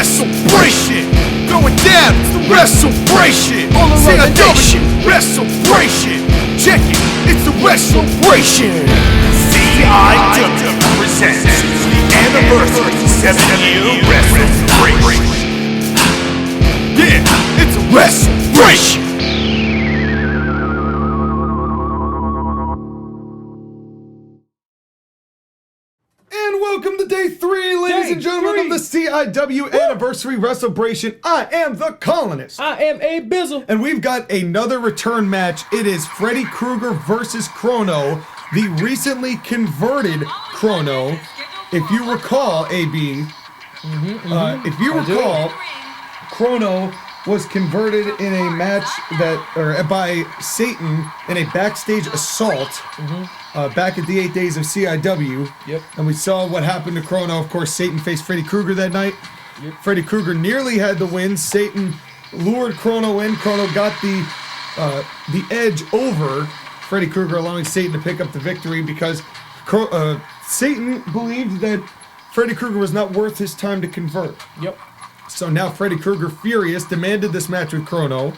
Wres7leBration. Going down, it's the Wres7leBration. CIW Wres7leBration. Check it, it's the Wres7leBration. CIW presents the Anniversary Wres7leBration. Yeah, it's a Wres7leBration. And welcome to day 3, ladies and gentlemen, of the CIW Anniversary Wres7leBration. I am the Colonist. I am a Bizzle. And we've got another return match. It is Freddy Krueger versus Crono, the recently converted Crono. If you recall, AB, if you recall, Crono was converted in a match by Satan in a backstage assault back at the 8 days of CIW. Yep. And we saw what happened to Crono. Of course, Satan faced Freddy Krueger that night. Yep. Freddy Krueger nearly had the win. Satan lured Crono in. Crono got the edge over Freddy Krueger, allowing Satan to pick up the victory because Satan believed that Freddy Krueger was not worth his time to convert. Yep. So now Freddy Krueger, furious, demanded this match with Crono,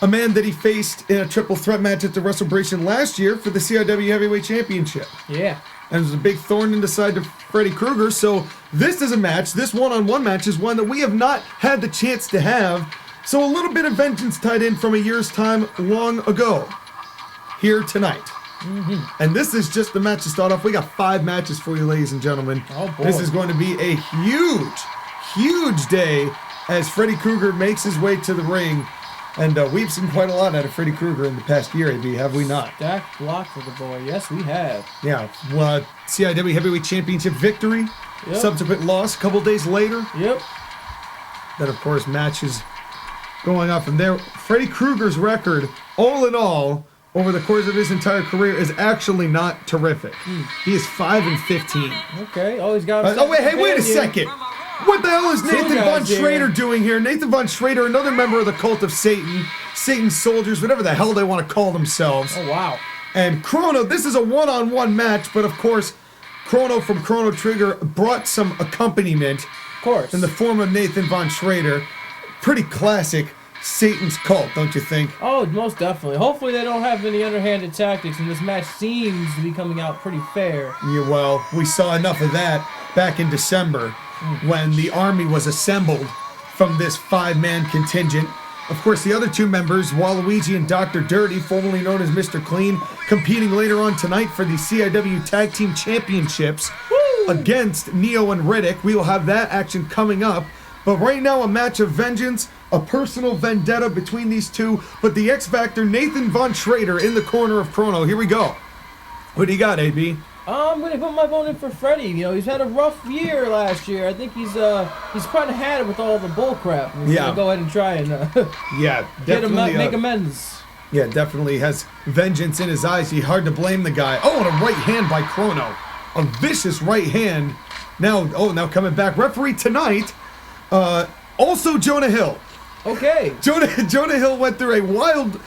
a man that he faced in a triple threat match at the Wres7leBration last year for the CIW Heavyweight Championship. Yeah. And it was a big thorn in the side to Freddy Krueger, so this is a match, this one-on-one match is one that we have not had the chance to have, so a little bit of vengeance tied in from a year's time long ago, here tonight. And this is just the match to start off. We got 5 matches for you, ladies and gentlemen. Oh boy. This is going to be a huge day as Freddy Krueger makes his way to the ring. And we've seen quite a lot out of Freddy Krueger in the past year, AB, have we not? Stacked block for the boy. Yes, we have. Yeah. CIW Heavyweight Championship victory. Yep. Subsequent loss a couple days later. Yep. Then, of course, matches going on from there. Freddy Krueger's record, all in all, over the course of his entire career, is actually not terrific. He is 5-15. Okay. Always got. Wait a second. What the hell is Nathan Von Schrader doing here? Nathan Von Schrader, another member of the cult of Satan, Satan's soldiers, whatever the hell they want to call themselves. Oh, wow. And Crono, this is a one-on-one match, but of course, Crono from Chrono Trigger brought some accompaniment. Of course. In the form of Nathan Von Schrader. Pretty classic Satan's cult, don't you think? Oh, most definitely. Hopefully they don't have any underhanded tactics, and this match seems to be coming out pretty fair. Yeah, well, we saw enough of that back in December when the army was assembled from this 5-man contingent. Of course, the other 2 members, Waluigi and Dr. Dirty, formerly known as Mr. Clean, competing later on tonight for the CIW Tag Team Championships against Neo and Riddick. We will have that action coming up. But right now, a match of vengeance, a personal vendetta between these two. But the X Factor, Nathan Von Schrader, in the corner of Crono. Here we go. What do you got, AB? I'm gonna put my vote in for Freddy. You know, he's had a rough year last year. I think he's probably had it with all the bull crap. He's gonna go ahead and try and yeah, definitely make amends. Yeah, definitely has vengeance in his eyes. He's hard to blame the guy. Oh, and a right hand by Crono. A vicious right hand. Now coming back. Referee tonight, also Jonah Hill. Okay. Jonah Hill went through a wild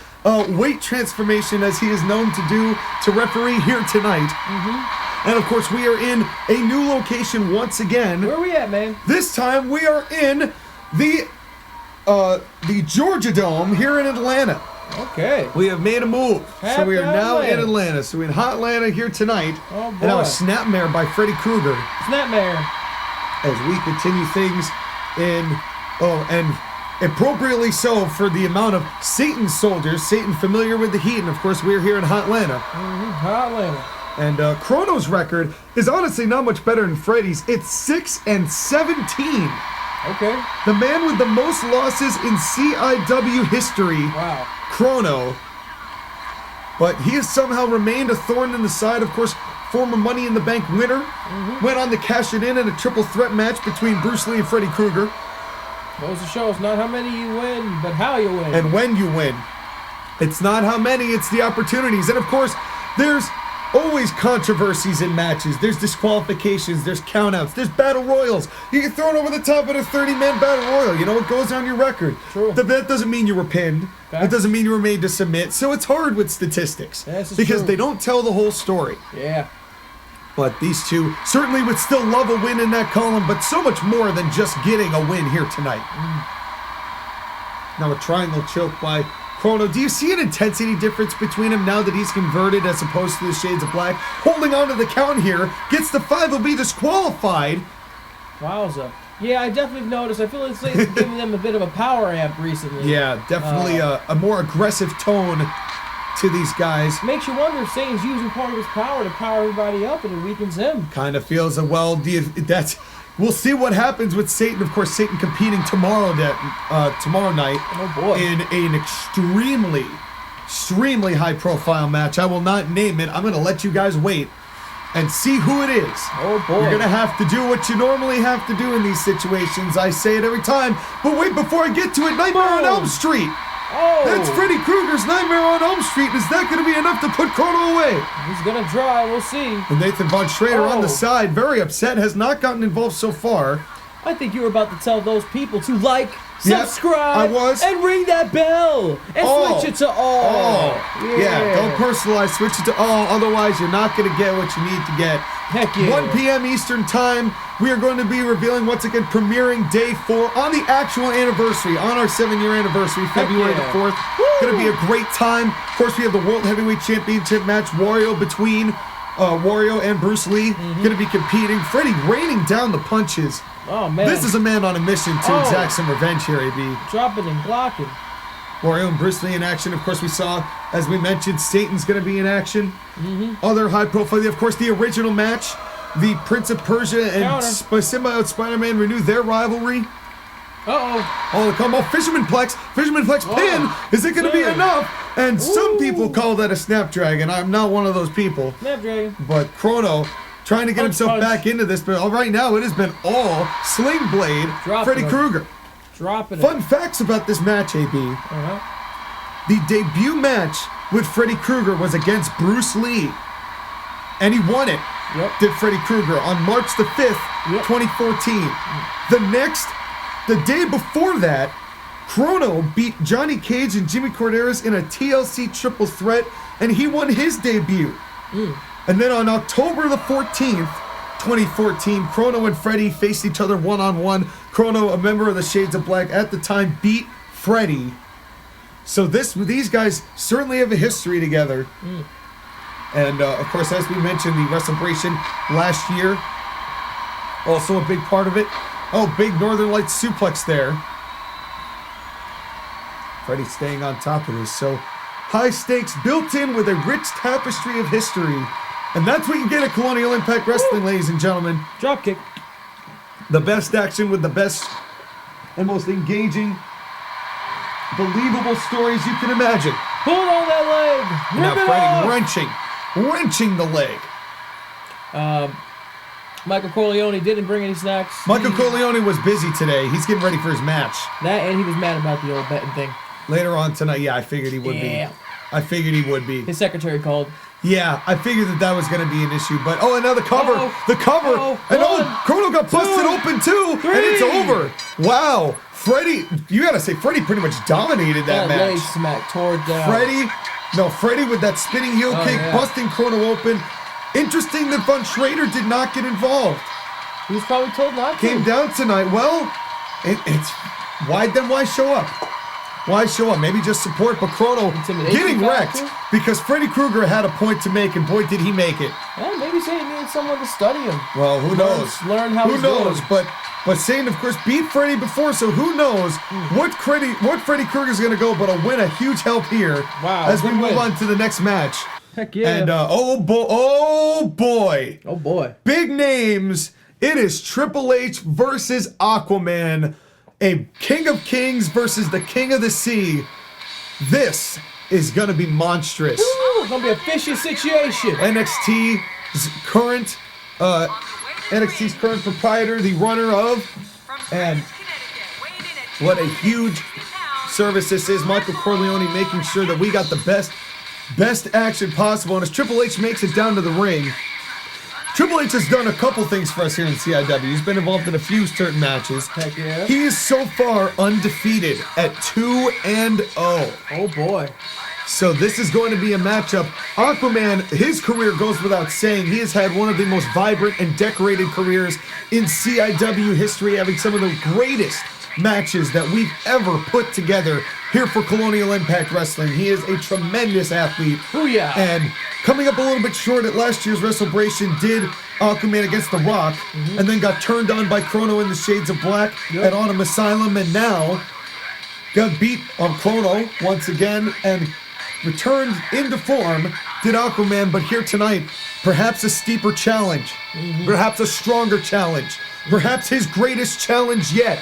weight transformation, as he is known to do, to referee here tonight. And of course, we are in a new location once again. Where are we at, man? This time we are in the Georgia Dome here in Atlanta. Okay. We have made a move. So we are now in Atlanta. So we're in Hot Atlanta here tonight. Oh boy. And now a Snapmare by Freddy Krueger. Snapmare. As we continue things and appropriately so for the amount of Satan soldiers, Satan familiar with the heat, and of course we're here in Hot Atlanta. Hot Atlanta. And Crono's record is honestly not much better than Freddy's. It's 6-17. Okay. The man with the most losses in CIW history. Wow. Crono. But he has somehow remained a thorn in the side. Of course, former Money in the Bank winner. Went on to cash it in a triple threat match between Bruce Lee and Freddy Krueger. Goes to show it's not how many you win, but how you win. And when you win. It's not how many, it's the opportunities. And of course, there's always controversies in matches. There's disqualifications, there's countouts, there's battle royals. You get thrown over the top in a 30-man battle royal. You know, it goes on your record. True. That doesn't mean you were pinned. That doesn't mean you were made to submit. So it's hard with statistics. Yes, it's because true. they don't tell the whole story. Yeah. But these two certainly would still love a win in that column, but so much more than just getting a win here tonight. Now a triangle choke by Crono. Do you see an intensity difference between him now that he's converted as opposed to the Shades of Black? Holding on to the count here, gets the 5, will be disqualified. Wowza. Yeah, I definitely noticed. I feel like Satan's giving them a bit of a power amp recently. Yeah, definitely a more aggressive tone to these guys. Makes you wonder if Satan's using part of his power to power everybody up and it weakens him. Kind of feels we'll see what happens with Satan. Of course, Satan competing tomorrow night Oh boy. in an extremely high-profile match. I will not name it. I'm going to let you guys wait and see who it is. Oh boy. You're going to have to do what you normally have to do in these situations. I say it every time. But wait, before I get to it, Nightmare on Elm Street. Oh! That's Freddy Krueger's Nightmare on Elm Street. Is that going to be enough to put Crono away? He's going to try. We'll see. And Nathan Von Schrader on the side, very upset, has not gotten involved so far. I think you were about to tell those people to like, subscribe, I was. and ring that bell, and switch it to all. Yeah, don't personalize, switch it to all, otherwise you're not going to get what you need to get. Heck yeah. 1 p.m. Eastern Time, we are going to be revealing once again premiering day 4 on the actual anniversary, on our 7-year anniversary, February the 4th. Going to be a great time. Of course, we have the World Heavyweight Championship match, Wario and Bruce Lee, going to be competing. Freddy raining down the punches. Oh, man. This is a man on a mission to exact some revenge here, AB. Dropping and blocking. Wario and Bruce Lee in action. Of course, we saw, as we mentioned, Satan's going to be in action. Other high-profile, of course, the original match. The Prince of Persia and Symbiote Spider-Man renew their rivalry. Uh-oh. Oh, the combo. Fisherman Plex pin. Is it going to be enough? And some people call that a Snapdragon. I'm not one of those people. Snapdragon. But Crono trying to get himself back into this, but right now it has been all Sling Blade, Freddy Krueger. Dropping it. Fun facts about this match, AB. The debut match with Freddy Krueger was against Bruce Lee. And he won it. Did Freddy Krueger on March the 5th, 2014. The day before that, Crono beat Johnny Cage and Jimmy Corderas in a TLC triple threat, and he won his debut. And then on October the 14th, 2014, Crono and Freddy faced each other one-on-one. Crono, a member of the Shades of Black at the time, beat Freddy. So these guys certainly have a history together. And of course, as we mentioned, the Wres7leBration last year, also a big part of it. Oh, big Northern Lights suplex there. Freddy staying on top of this. So high stakes built in with a rich tapestry of history. And that's what you get at Colonial Impact Wrestling, ladies and gentlemen. Dropkick. The best action with the best and most engaging, believable stories you can imagine. Pull on that leg. Now Freddy wrenching the leg. Michael Corleone didn't bring any snacks. Michael Corleone was busy today. He's getting ready for his match. That, and he was mad about the old betting thing. Later on tonight, yeah, I figured he would be. I figured he would be. His secretary called. Yeah, I figured that was going to be an issue, but and now the cover, and Crono got busted open too, and it's over. Wow, Freddy, you gotta say, Freddy pretty much dominated that match. Leg smack tore down. Freddy with that spinning heel kick, busting Crono open. Interesting that Von Schrader did not get involved. He was probably told not to. Came down tonight. Well, it's why show up? Why show up? Maybe just support, but Crono getting wrecked because Freddy Krueger had a point to make, and boy, did he make it. Well, maybe Satan needed someone to study him. Well, who knows? Learn how. Who knows? But Satan, of course, beat Freddy before, so who knows what Freddy Krueger's going to go, but a win, a huge help here. Wow. As we move on to the next match. Heck yeah. And oh boy. Big names. It is Triple H versus Aquaman. A King of Kings versus the King of the Sea. This is going to be monstrous. It's going to be a fishy situation. NXT's current proprietor, the runner of, and what a huge service this is. Michael Corleone making sure that we got the best action possible. And as Triple H makes it down to the ring, Triple H has done a couple things for us here in CIW. He's been involved in a few certain matches. Heck yeah. He is so far undefeated at 2-0. Oh boy. So this is going to be a matchup. Aquaman, his career goes without saying. He has had one of the most vibrant and decorated careers in CIW history, having some of the greatest matches that we've ever put together here for Colonial Impact Wrestling. He is a tremendous athlete. Oh yeah. And coming up a little bit short at last year's Wrestlebration did Aquaman against The Rock, and then got turned on by Crono in the Shades of Black at Autumn Asylum, and now got beat on Crono once again and returned into form, did Aquaman, but here tonight, perhaps a steeper challenge, perhaps a stronger challenge, perhaps his greatest challenge yet,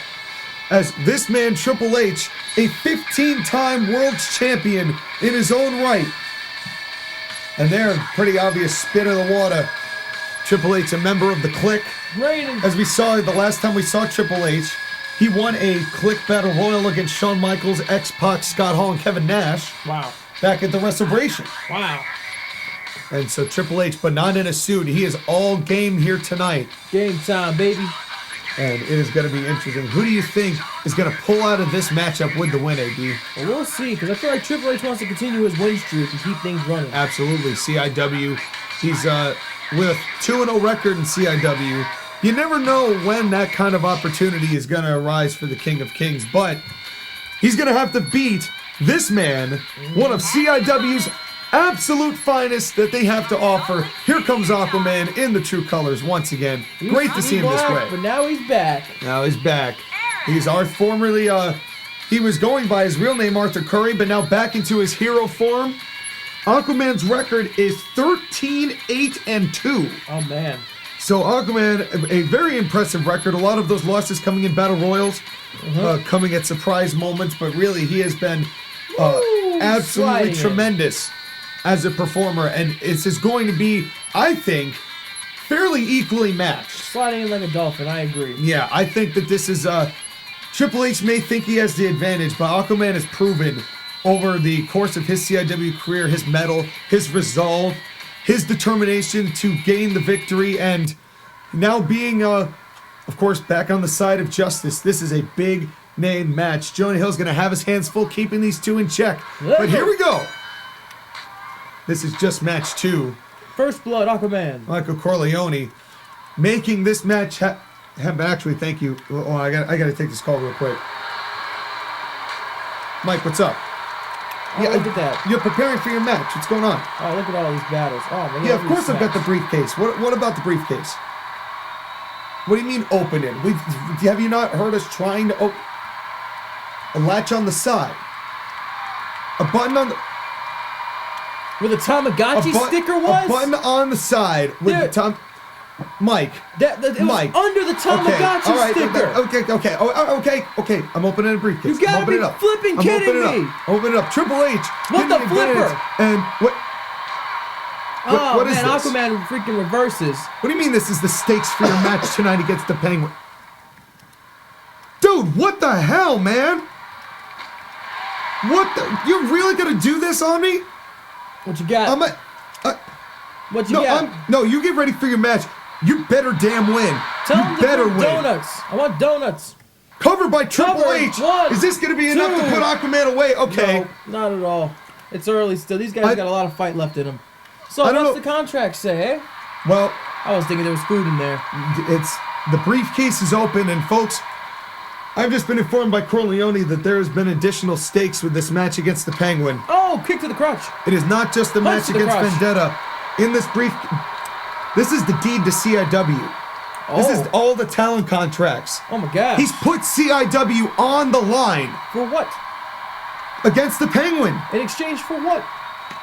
as this man, Triple H, a 15-time world champion in his own right. And there, pretty obvious spit in the water. Triple H, a member of the Clique. As we saw the last time we saw Triple H, he won a Clique Battle Royal against Shawn Michaels, X-Pac, Scott Hall, and Kevin Nash. Wow. Back at the Wrestlebration. Wow. And so Triple H, but not in a suit. He is all game here tonight. Game time, baby. And it is going to be interesting. Who do you think is going to pull out of this matchup with the win, AB? Well, we'll see, because I feel like Triple H wants to continue his win streak and keep things running. Absolutely. CIW, he's with a 2-0 record in CIW. You never know when that kind of opportunity is going to arise for the King of Kings, but he's going to have to beat this man, one of CIW's absolute finest that they have to offer. Here comes Aquaman in the true colors once again. Great to see him this way. But now he's back. Now he's back. He's formerly, he was going by his real name, Arthur Curry, but now back into his hero form. Aquaman's record is 13-8-2. Oh, man. So Aquaman, a very impressive record. A lot of those losses coming in Battle Royals, coming at surprise moments, but really he has been absolutely tremendous as a performer, and this is going to be, I think, fairly equally matched. Sliding in like a dolphin, I agree. Yeah, I think that this is, Triple H may think he has the advantage, but Aquaman has proven over the course of his CIW career, his mettle, his resolve, his determination to gain the victory, and now being, of course, back on the side of justice. This is a big name match. Jonah Hill's going to have his hands full keeping these two in check. But here we go. This is just match 2. First blood, Aquaman. Michael Corleone making this match actually, thank you. Oh, I got to take this call real quick. Mike, what's up? Oh, look at that. You're preparing for your match. What's going on? Oh, look at all these battles. Oh, man. Yeah, of course I've got the briefcase. What about the briefcase? What do you mean open it? Have you not heard us trying to open a latch on the side? A button on the... Where the Tamagotchi sticker was? A button on the side with the Mike. It was under the Tamagotchi sticker. Okay. I'm opening a briefcase. You gotta be flipping kidding me. Open it up. Triple H. What the flipper? And what? What is man, this? Aquaman freaking reverses. What do you mean this is the stakes for your match tonight against the Penguin? Dude, what the hell, man? You're really gonna do this on me? What you got? What you got? No, you get ready for your match. You better damn win. Tell him you better win. Donuts. I want donuts. Covered by Triple H. One, is this going to be enough to put Aquaman away? Okay. No, not at all. It's early still. These guys got a lot of fight left in them. So what's the contract say, eh? Well, I was thinking there was food in there. The briefcase is open, and folks, I've just been informed by Corleone that there has been additional stakes with this match against the Penguin. Oh, kick to the crotch. It is not just the match against Vendetta. In this this is the deed to CIW. This is all the talent contracts. Oh my God. He's put CIW on the line. For what? Against the Penguin. In exchange for what?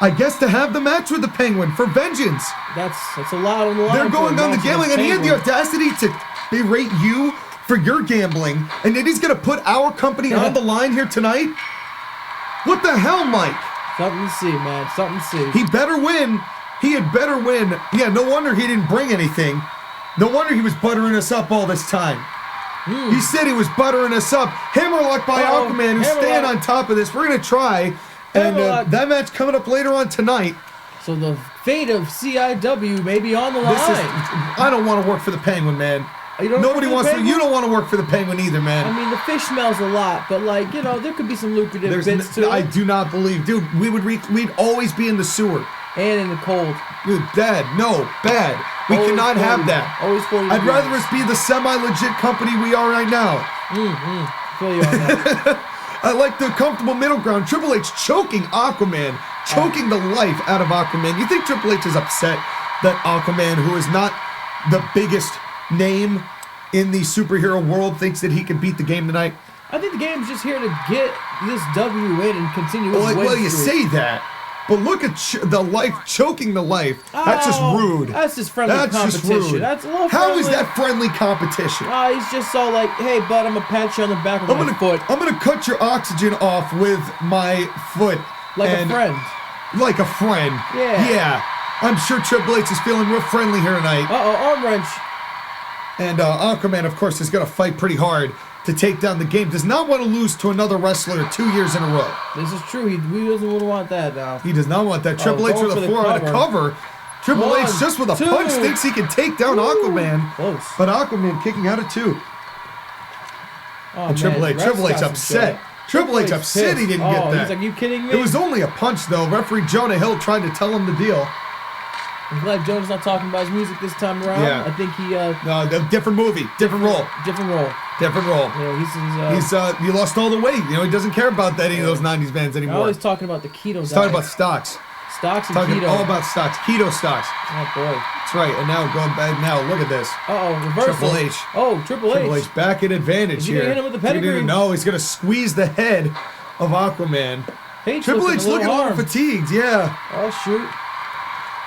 I guess to have the match with the Penguin for vengeance. That's a lot on the line. They're going on the gambling, and he had the audacity to berate you for your gambling, and then he's gonna put our company on the line here tonight? What the hell, Mike? Something to see, man. Something to see. He better win. He had better win. Yeah, no wonder he didn't bring anything. No wonder he was buttering us up all this time. He said he was buttering us up. Hammerlock by Aquaman, who's staying on top of this. We're going to try. And that match coming up later on tonight. So the fate of CIW may be on the line. I don't want to work for the Penguin, man. Nobody wants to. You don't want to work for the Penguin either, man. I mean, the fish smells a lot, but like, you know, there could be some lucrative bits to it. I do not believe, dude. We'd always be in the sewer and in the cold. Dude, bad. No, bad. We Always cannot have that. Always 40 I'd rather us be the semi-legit company we are right now. Feel you on that. I like the comfortable middle ground. Triple H choking Aquaman, choking the life out of Aquaman. You think Triple H is upset that Aquaman, who is not the biggest name in the superhero world, thinks that he can beat the game tonight? I think the game's just here to get this W in and continue his win Well, you streak. say that, but look at the life, choking the life. That's just rude. That's just friendly competition. Just rude. That's a little How friendly. is that friendly competition? He's just all like, hey, bud, I'm going to pat you on the back with my foot. I'm gonna cut your oxygen off with my foot. Like a friend. Like a friend. Yeah. Yeah. I'm sure Triple H is feeling real friendly here tonight. Arm wrench. And Aquaman, of course, is going to fight pretty hard to take down the game. Does not want to lose to another wrestler 2 years in a row. This is true. He doesn't want that now. He does not want that. Triple H with a 4 on a cover. Triple H just with a punch thinks he can take down Aquaman. Close. But Aquaman kicking out at 2. Oh, And Triple H upset. Triple H upset he didn't get that. He's like, you kidding me? It was only a punch, though. Referee Jonah Hill tried to tell him the deal. I'm glad Jonah's not talking about his music this time around. Yeah. I think he... No, different movie. Different role. Different role. Different role. Yeah, he lost all the weight. You know, he doesn't care about any of those 90s bands anymore. Now he's talking about the keto diet. He's talking about stocks. Stocks and Talking keto. all about stocks. Keto stocks. Oh, boy. That's right. And now going back. Now look at this. Reversal. Triple H. Oh, Triple H. Triple H back in advantage Is he here. gonna hit him with the pedigree? No, he's going to squeeze the head of Aquaman. Triple H looking a little fatigued. Yeah. Oh, shoot.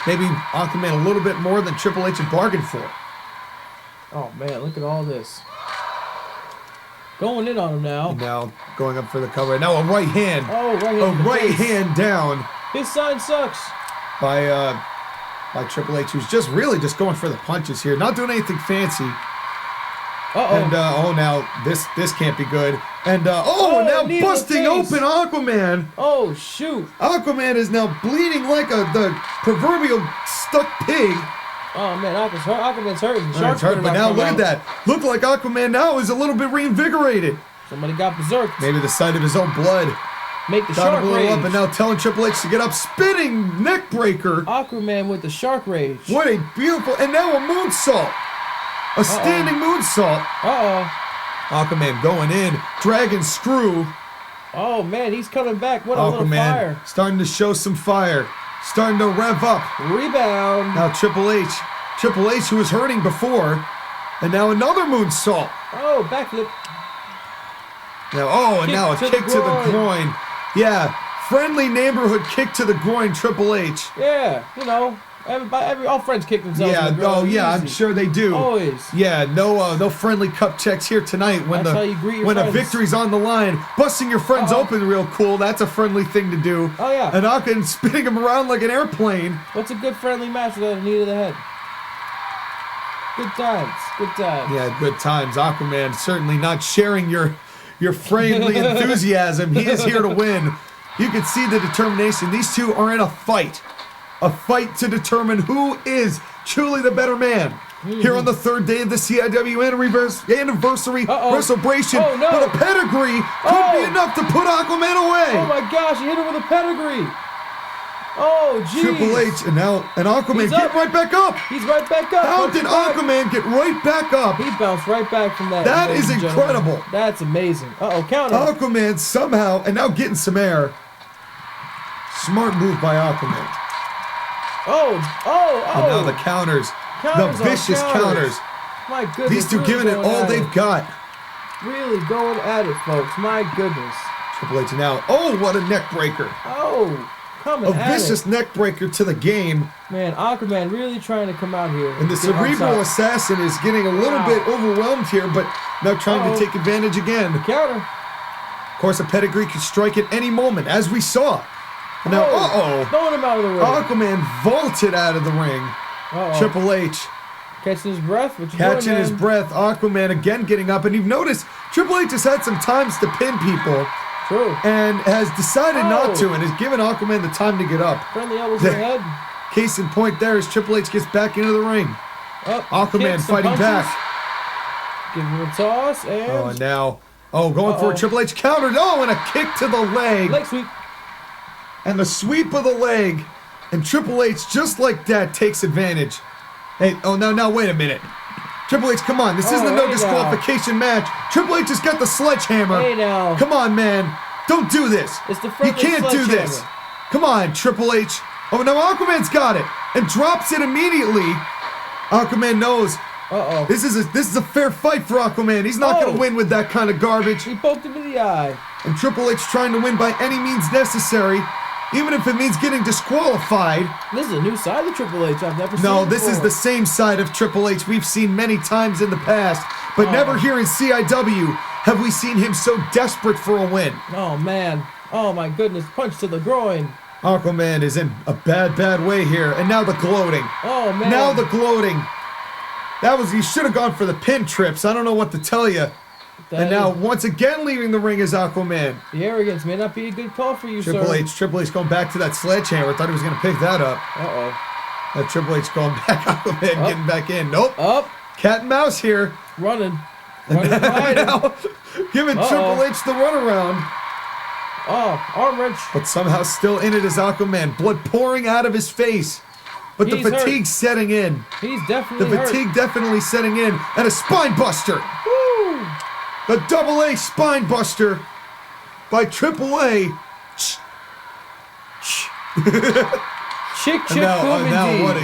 Maybe Aquaman a little bit more than Triple H had bargained for. Oh, man. Look at all this. Going in on him now. Now going up for the cover. Now a right hand. Oh, right hand. A right hand down. His sign sucks. By Triple H, who's just really just going for the punches here, not doing anything fancy. And now this can't be good. And now busting open Aquaman. Oh shoot! Aquaman is now bleeding like the proverbial stuck pig. Oh man, Aquaman's hurting. It's hurt, but now look at that. Look like Aquaman now is a little bit reinvigorated. Somebody got berserked. Maybe the sight of his own blood. Make the shark rage. Up and now telling Triple H to get up, spinning neck breaker. Aquaman with the shark rage. What a beautiful, and now a moonsault. A standing moonsault. Aquaman going in, dragon screw. Oh man, he's coming back. What a little Aquaman fire. starting to show some fire. Starting to rev up. Rebound. Now Triple H, who was hurting before, and now another moonsault. Oh, backflip. Now, now a kick to the groin. Yeah, friendly neighborhood kick to the groin, Triple H. Yeah, you know, all friends kick themselves. Yeah, in the groin. yeah, I'm sure they do. Always. Yeah, no friendly cup checks here tonight when That's how you greet your friends. a victory's on the line. Busting your friends open real cool. That's a friendly thing to do. Oh yeah. And Aquaman spinning him around like an airplane. What's a good friendly match without a knee to the head? Good times. Good times. Yeah, good times. Aquaman certainly not sharing your friendly enthusiasm. He is here to win. You can see the determination. These two are in a fight. A fight to determine who is truly the better man. Here on the third day of the CIW Anniversary Wres7leBration. Oh, no. But a pedigree could be enough to put Aquaman away. Oh my gosh, he hit him with a pedigree. Oh, geez. Triple H and Aquaman get right back up. He's right back up. How did Aquaman get right back up? He bounced right back from that. That is incredible. That's amazing. Counter. Aquaman somehow, and now getting some air. Smart move by Aquaman. And now the counters. The vicious counters. My goodness. These two giving it all they've got. Really going at it, folks. My goodness. Triple H now. Oh, what a neck breaker. Coming a vicious neck breaker to the game. Man, Aquaman really trying to come out here. And the cerebral assassin is getting a little bit overwhelmed here, but now trying to take advantage again. Counter. Of course, a pedigree could strike at any moment, as we saw. Now, throwing him out of the ring. Aquaman vaulted out of the ring. Triple H. Catching his breath. Catching his breath. Aquaman again getting up. And you've noticed Triple H has had some times to pin people. True. And has decided not to and has given Aquaman the time to get up. Friendly elbows in the head. Case in point there as Triple H gets back into the ring. Aquaman fighting back. Give him a toss and. Oh, and now. Oh, going for a Triple H counter. Oh, and a kick to the leg. Leg sweep. And the sweep of the leg. And Triple H, just like that, takes advantage. Hey, oh, now, wait a minute. Triple H, come on. This isn't a no disqualification match. Triple H has got the sledgehammer. Hey, now. Come on, man. Don't do this. It's the You can't do this. Come on, Triple H. Oh, no, Aquaman's got it. And drops it immediately. Aquaman knows. Uh-oh. This is a fair fight for Aquaman. He's not going to win with that kind of garbage. He poked him in the eye. And Triple H trying to win by any means necessary, even if it means getting disqualified. This is a new side of Triple H I've never seen No, this before. is the same side of Triple H we've seen many times in the past, but never here in CIW have we seen him so desperate for a win. Oh, man. Oh, my goodness. Punch to the groin. Aquaman is in a bad way here. And now the gloating. Oh, man. Now the gloating. He should have gone for the pin trips. I don't know what to tell you. And now, once again, leaving the ring is Aquaman. The arrogance may not be a good call for you, Triple sir. Triple H going back to that sledgehammer. Thought he was going to pick that up. Uh-oh. Triple H going back. Aquaman getting back in. Nope. Up. Cat and mouse here. Running. Now, giving Triple H the runaround. Oh, arm wrench. But somehow still in it is Aquaman. Blood pouring out of his face. But the fatigue's setting in. He's definitely hurt. The fatigue definitely setting in. And a spine buster. Woo! The double A spine buster by Triple A. Chick, now what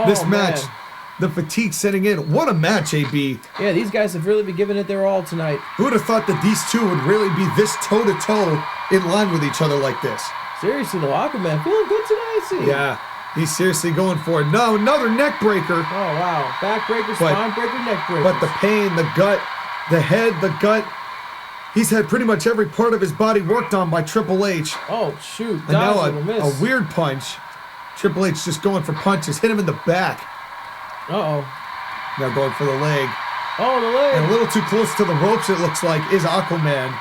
this match, man. the fatigue setting in. What a match, AB. Yeah, these guys have really been giving it their all tonight. Who would have thought that these two would really be this toe-to-toe in line with each other like this? Seriously, though, Aquaman feeling good tonight, see? Yeah, he's seriously going for it. No, another neck breaker. Oh, wow. Back breaker, spine breaker, neck breaker. But the pain, the gut, the head, the gut. He's had pretty much every part of his body worked on by Triple H. Oh, shoot. And now a weird punch. Triple H just going for punches. Hit him in the back. Uh-oh. Now going for the leg. Oh, the leg. And a little too close to the ropes, it looks like, is Aquaman.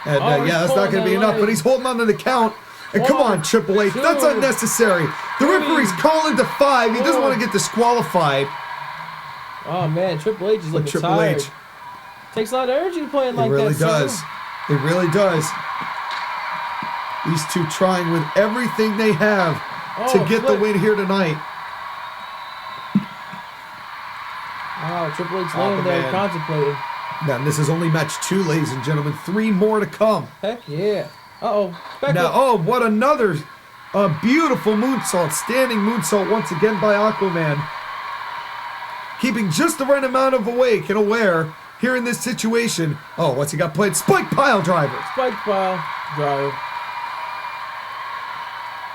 And that's not going to be enough. But he's holding on to the count. And come on, Triple H. That's unnecessary. The referee's calling to 5. He doesn't want to get disqualified. Oh, man. Triple H is looking tired. Takes a lot of energy playing like that. It really does. It really does. These two trying with everything they have to get the win here tonight. Wow, Triple H laying there contemplating. Now, this is only match 2, ladies and gentlemen. 3 more to come. Heck yeah. Uh-oh. What another beautiful moonsault. Standing moonsault once again by Aquaman. Keeping just the right amount of awake and aware here in this situation. Oh, what's he got played? Spike pile driver. Spike pile driver.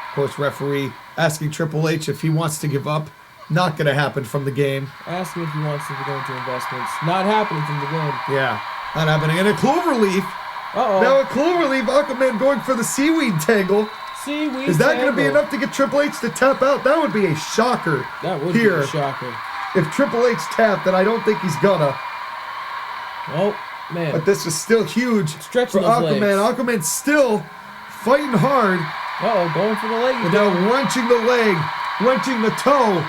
Of course, referee asking Triple H if he wants to give up. Not going to happen from the game. Asking if he wants to go into investments. Not happening from the game. Yeah, not happening. And a cloverleaf. Now a cloverleaf. Aquaman going for the seaweed tangle. Is that going to be enough to get Triple H to tap out? That would be a shocker. That would be a shocker. If Triple H tapped, then I don't think he's gonna. Oh, man. But this is still huge Stretching for Aquaman. Legs. Aquaman's still fighting hard. Going for the leg. And now wrenching the leg, wrenching the toe.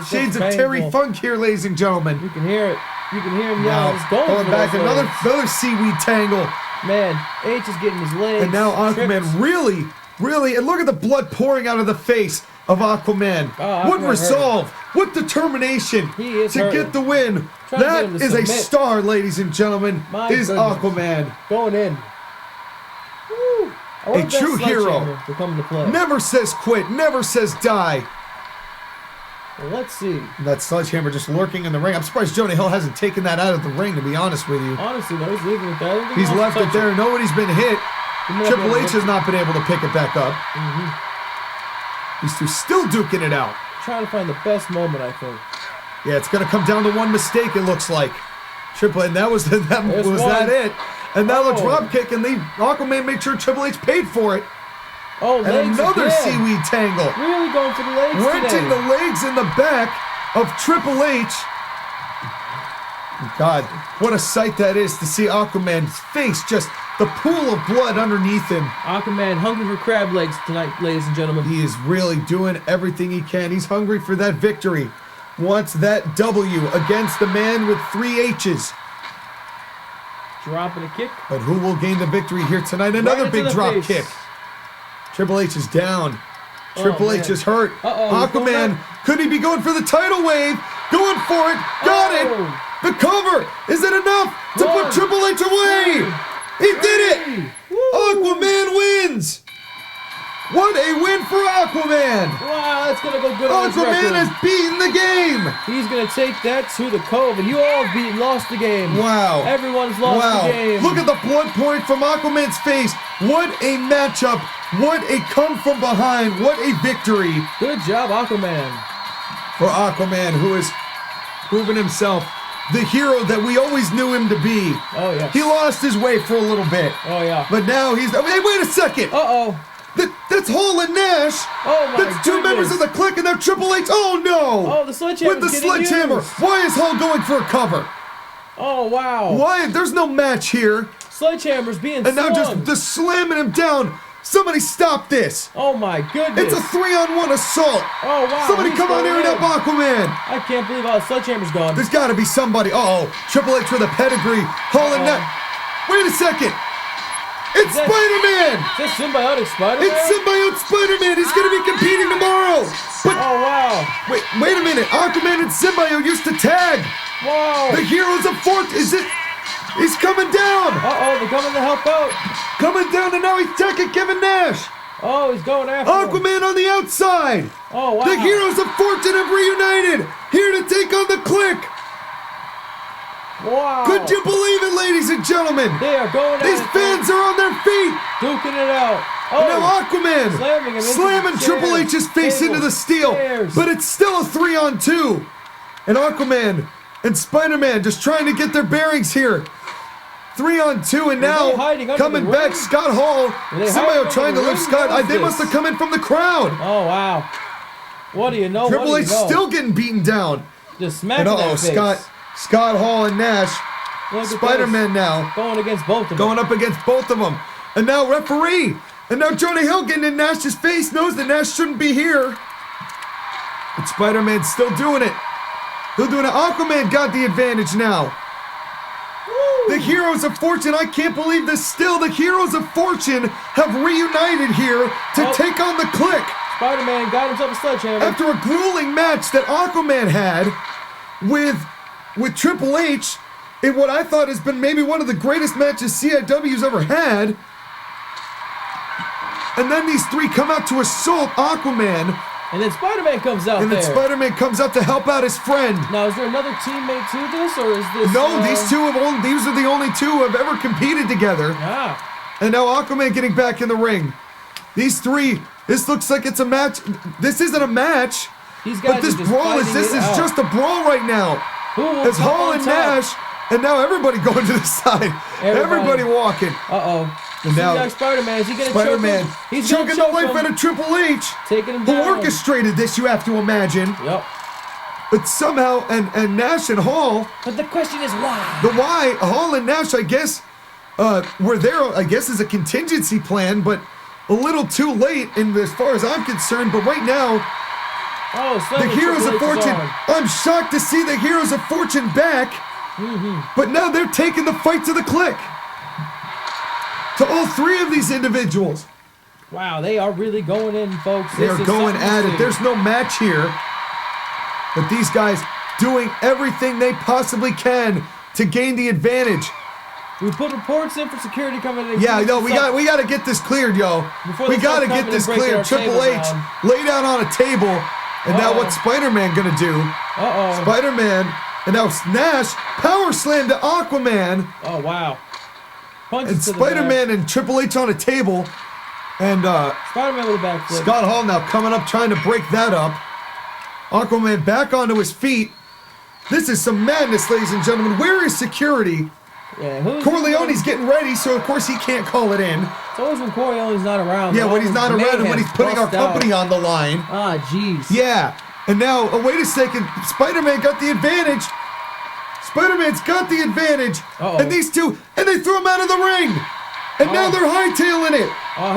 Shades of Terry Funk here, ladies and gentlemen. You can hear it. You can hear him yelling. He's going back. Another seaweed tangle. Man, H is getting his legs. And now Aquaman really, and look at the blood pouring out of the face of Aquaman. What resolve, what determination to get the win. That is a star, ladies and gentlemen, is Aquaman. Going in. Woo. A true hero. Never says quit, never says die. Well, let's see. That sledgehammer just lurking in the ring. I'm surprised Jonah Hill hasn't taken that out of the ring, to be honest with you. Honestly, no, he's leaving it there. He's left it there. Nobody's been hit. Triple H has not been able to pick it back up. These two still duking it out. Trying to find the best moment, I think. Yeah, it's going to come down to one mistake, it looks like. And that was it. And now the drop kick, and Aquaman made sure Triple H paid for it. And another seaweed tangle. Really going for the legs Wrenching the legs in the back of Triple H. God, what a sight that is to see Aquaman's face, just the pool of blood underneath him. Aquaman hungry for crab legs tonight, ladies and gentlemen. He is really doing everything he can. He's hungry for that victory. wants that W against the man with 3 H's. Dropping a kick. But who will gain the victory here tonight? Another big drop kick. Triple H is down. Triple H is hurt. Aquaman, could he be going for the tidal wave? Going for it. Got it. The cover. Is it enough to put Triple H away? He did it. Aquaman wins. What a win for Aquaman. Wow, that's going to go good on his record. Aquaman has beaten the game. He's going to take that to the Cove, and you all lost the game. Wow. Everyone's lost the game. Look at the blood pouring from Aquaman's face. What a matchup. What a come from behind. What a victory. Good job, Aquaman. For Aquaman, who has proven himself the hero that we always knew him to be. Oh, yeah. He lost his way for a little bit. Oh, yeah. But now he's... Hey, wait a second. Uh-oh. That's Hall and Nash. Oh, my That's 2 members of the Clique and now Triple H. Oh, no. Oh, the sledgehammer. With the sledgehammer. Why is Hall going for a cover? Oh, wow. Why? There's no match here. Sledgehammer's being And now swung. just slamming him down. Somebody stop this. Oh, my goodness. It's a 3-on-1 assault. Oh, wow. Somebody come on here and help Aquaman. I can't believe how the sledgehammer's gone. There's got to be somebody. Triple H with a pedigree. Hall and Nash. Wait a second. It's Spider-Man. Is that symbiotic Spider-Man? It's symbiote Spider-Man. He's going to be competing tomorrow. But oh, wow. Wait a minute. Aquaman and Symbiote used to tag. Wow. The heroes of Fort. He's coming down. Uh-oh, they're coming to help out. Coming down, and now he's attacking Kevin Nash. Oh, he's going after Aquaman him. on the outside. Oh, wow. The heroes of Fortune have reunited. Here to take on the Clique. Wow. Could you believe it, ladies and gentlemen? They are going at These it. fans are on their feet. Duking it out. And now Aquaman slamming Triple H's face into the steel. But it's still a 3-on-2. And Aquaman and Spider-Man just trying to get their bearings here. 3-on-2, and now coming back, Scott Hall. Somebody trying to lift Scott. They must have come in from the crowd. Oh, wow. What do you know? Triple H still getting beaten down. Just smacking that face. Scott Hall and Nash. Spider-Man now. Going against both of them. Going up against both of them. And now referee. And now Johnny Hogan in Nash's face knows that Nash shouldn't be here. But Spider-Man's still doing it. Still doing it. Aquaman got the advantage now. Woo. The Heroes of Fortune, I can't believe this still. The Heroes of Fortune have reunited here to take on the Clique. Spider-Man got himself a sledgehammer. After a grueling match that Aquaman had with Triple H in what I thought has been maybe one of the greatest matches CIW's ever had. And then these three come out to assault Aquaman. And then Spider-Man comes out And then Spider-Man comes out to help out his friend. Now, is there another teammate to this, or is this... No, these are the only two who have ever competed together. And now Aquaman getting back in the ring. These three, this looks like it's a match. This isn't a match. But this brawl is just a brawl right now. It's Hall and Nash, and now everybody going to the side. Everybody walking. Uh-oh. And now Spider-Man, is he gonna Spider-Man choke him? He's choking the life out of Triple H. Taking him who down. orchestrated this, you have to imagine. Yep. But somehow, and Nash and Hall. But the question is why? The why, Hall and Nash, I guess, were there, I guess, as a contingency plan, but a little too late as far as I'm concerned. But right now, the Heroes of Fortune, I'm shocked to see the Heroes of Fortune back. But now they're taking the fight to the Clique. To all three of these individuals. Wow, they are really going in, folks. They are going at it. There's no match here. But these guys doing everything they possibly can to gain the advantage. We put reports in for security coming in. Yeah, no, we got to get this cleared, yo. We got to get this cleared. Triple H laid out on a table. And now what's Spider-Man going to do? Spider-Man, and now Nash power slam to Aquaman. Oh, wow. And Spider-Man and Triple H on a table. And Spider-Man with a backflip. Scott Hall now coming up trying to break that up. Aquaman back onto his feet. This is some madness, ladies and gentlemen. Where is security? Yeah, Corleone's getting ready, so of course he can't call it in. It's always when Corleone's not around. Yeah, when he's not around and when he's putting our company on the line. Ah, jeez. Yeah. And now, wait a second. Spider-Man got the advantage. Spider-Man's got the advantage. And these two, and they threw him out of the ring. And now they're hightailing it.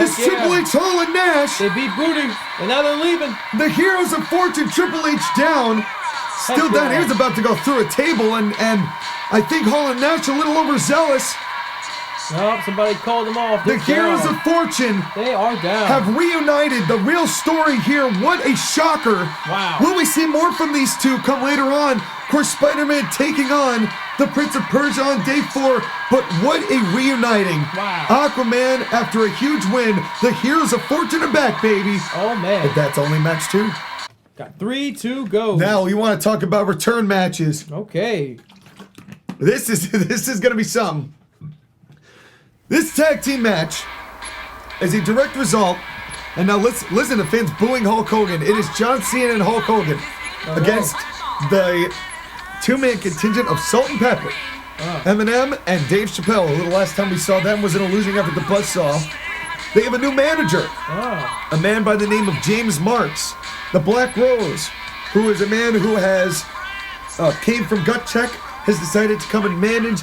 It's Triple H, Hall, and Nash. They beat Booty, and now they're leaving. The Heroes of Fortune, Triple H down. Still down. He was about to go through a table, and I think Hall and Nash a little overzealous. Oh, somebody called them off. The Heroes of Fortune they are down. have reunited. The real story here. What a shocker. Wow. Will we see more from these two come later on? Of course, Spider-Man taking on the Prince of Persia on day 4. But what a reuniting. Wow. Aquaman, after a huge win, the Heroes of Fortune are back, baby. Oh, man. But that's only match 2. Got 3 to go. Now, you want to talk about return matches. Okay. This is going to be something. This tag team match is a direct result, and now let's listen to fans booing Hulk Hogan. It is John Cena and Hulk Hogan against the two-man contingent of Salt and Pepper. Eminem and Dave Chappelle. The last time we saw them was in a losing effort to Buzzsaw. They have a new manager, a man by the name of James Marx, the Black Rose, who is a man who has came from Gut Check, has decided to come and manage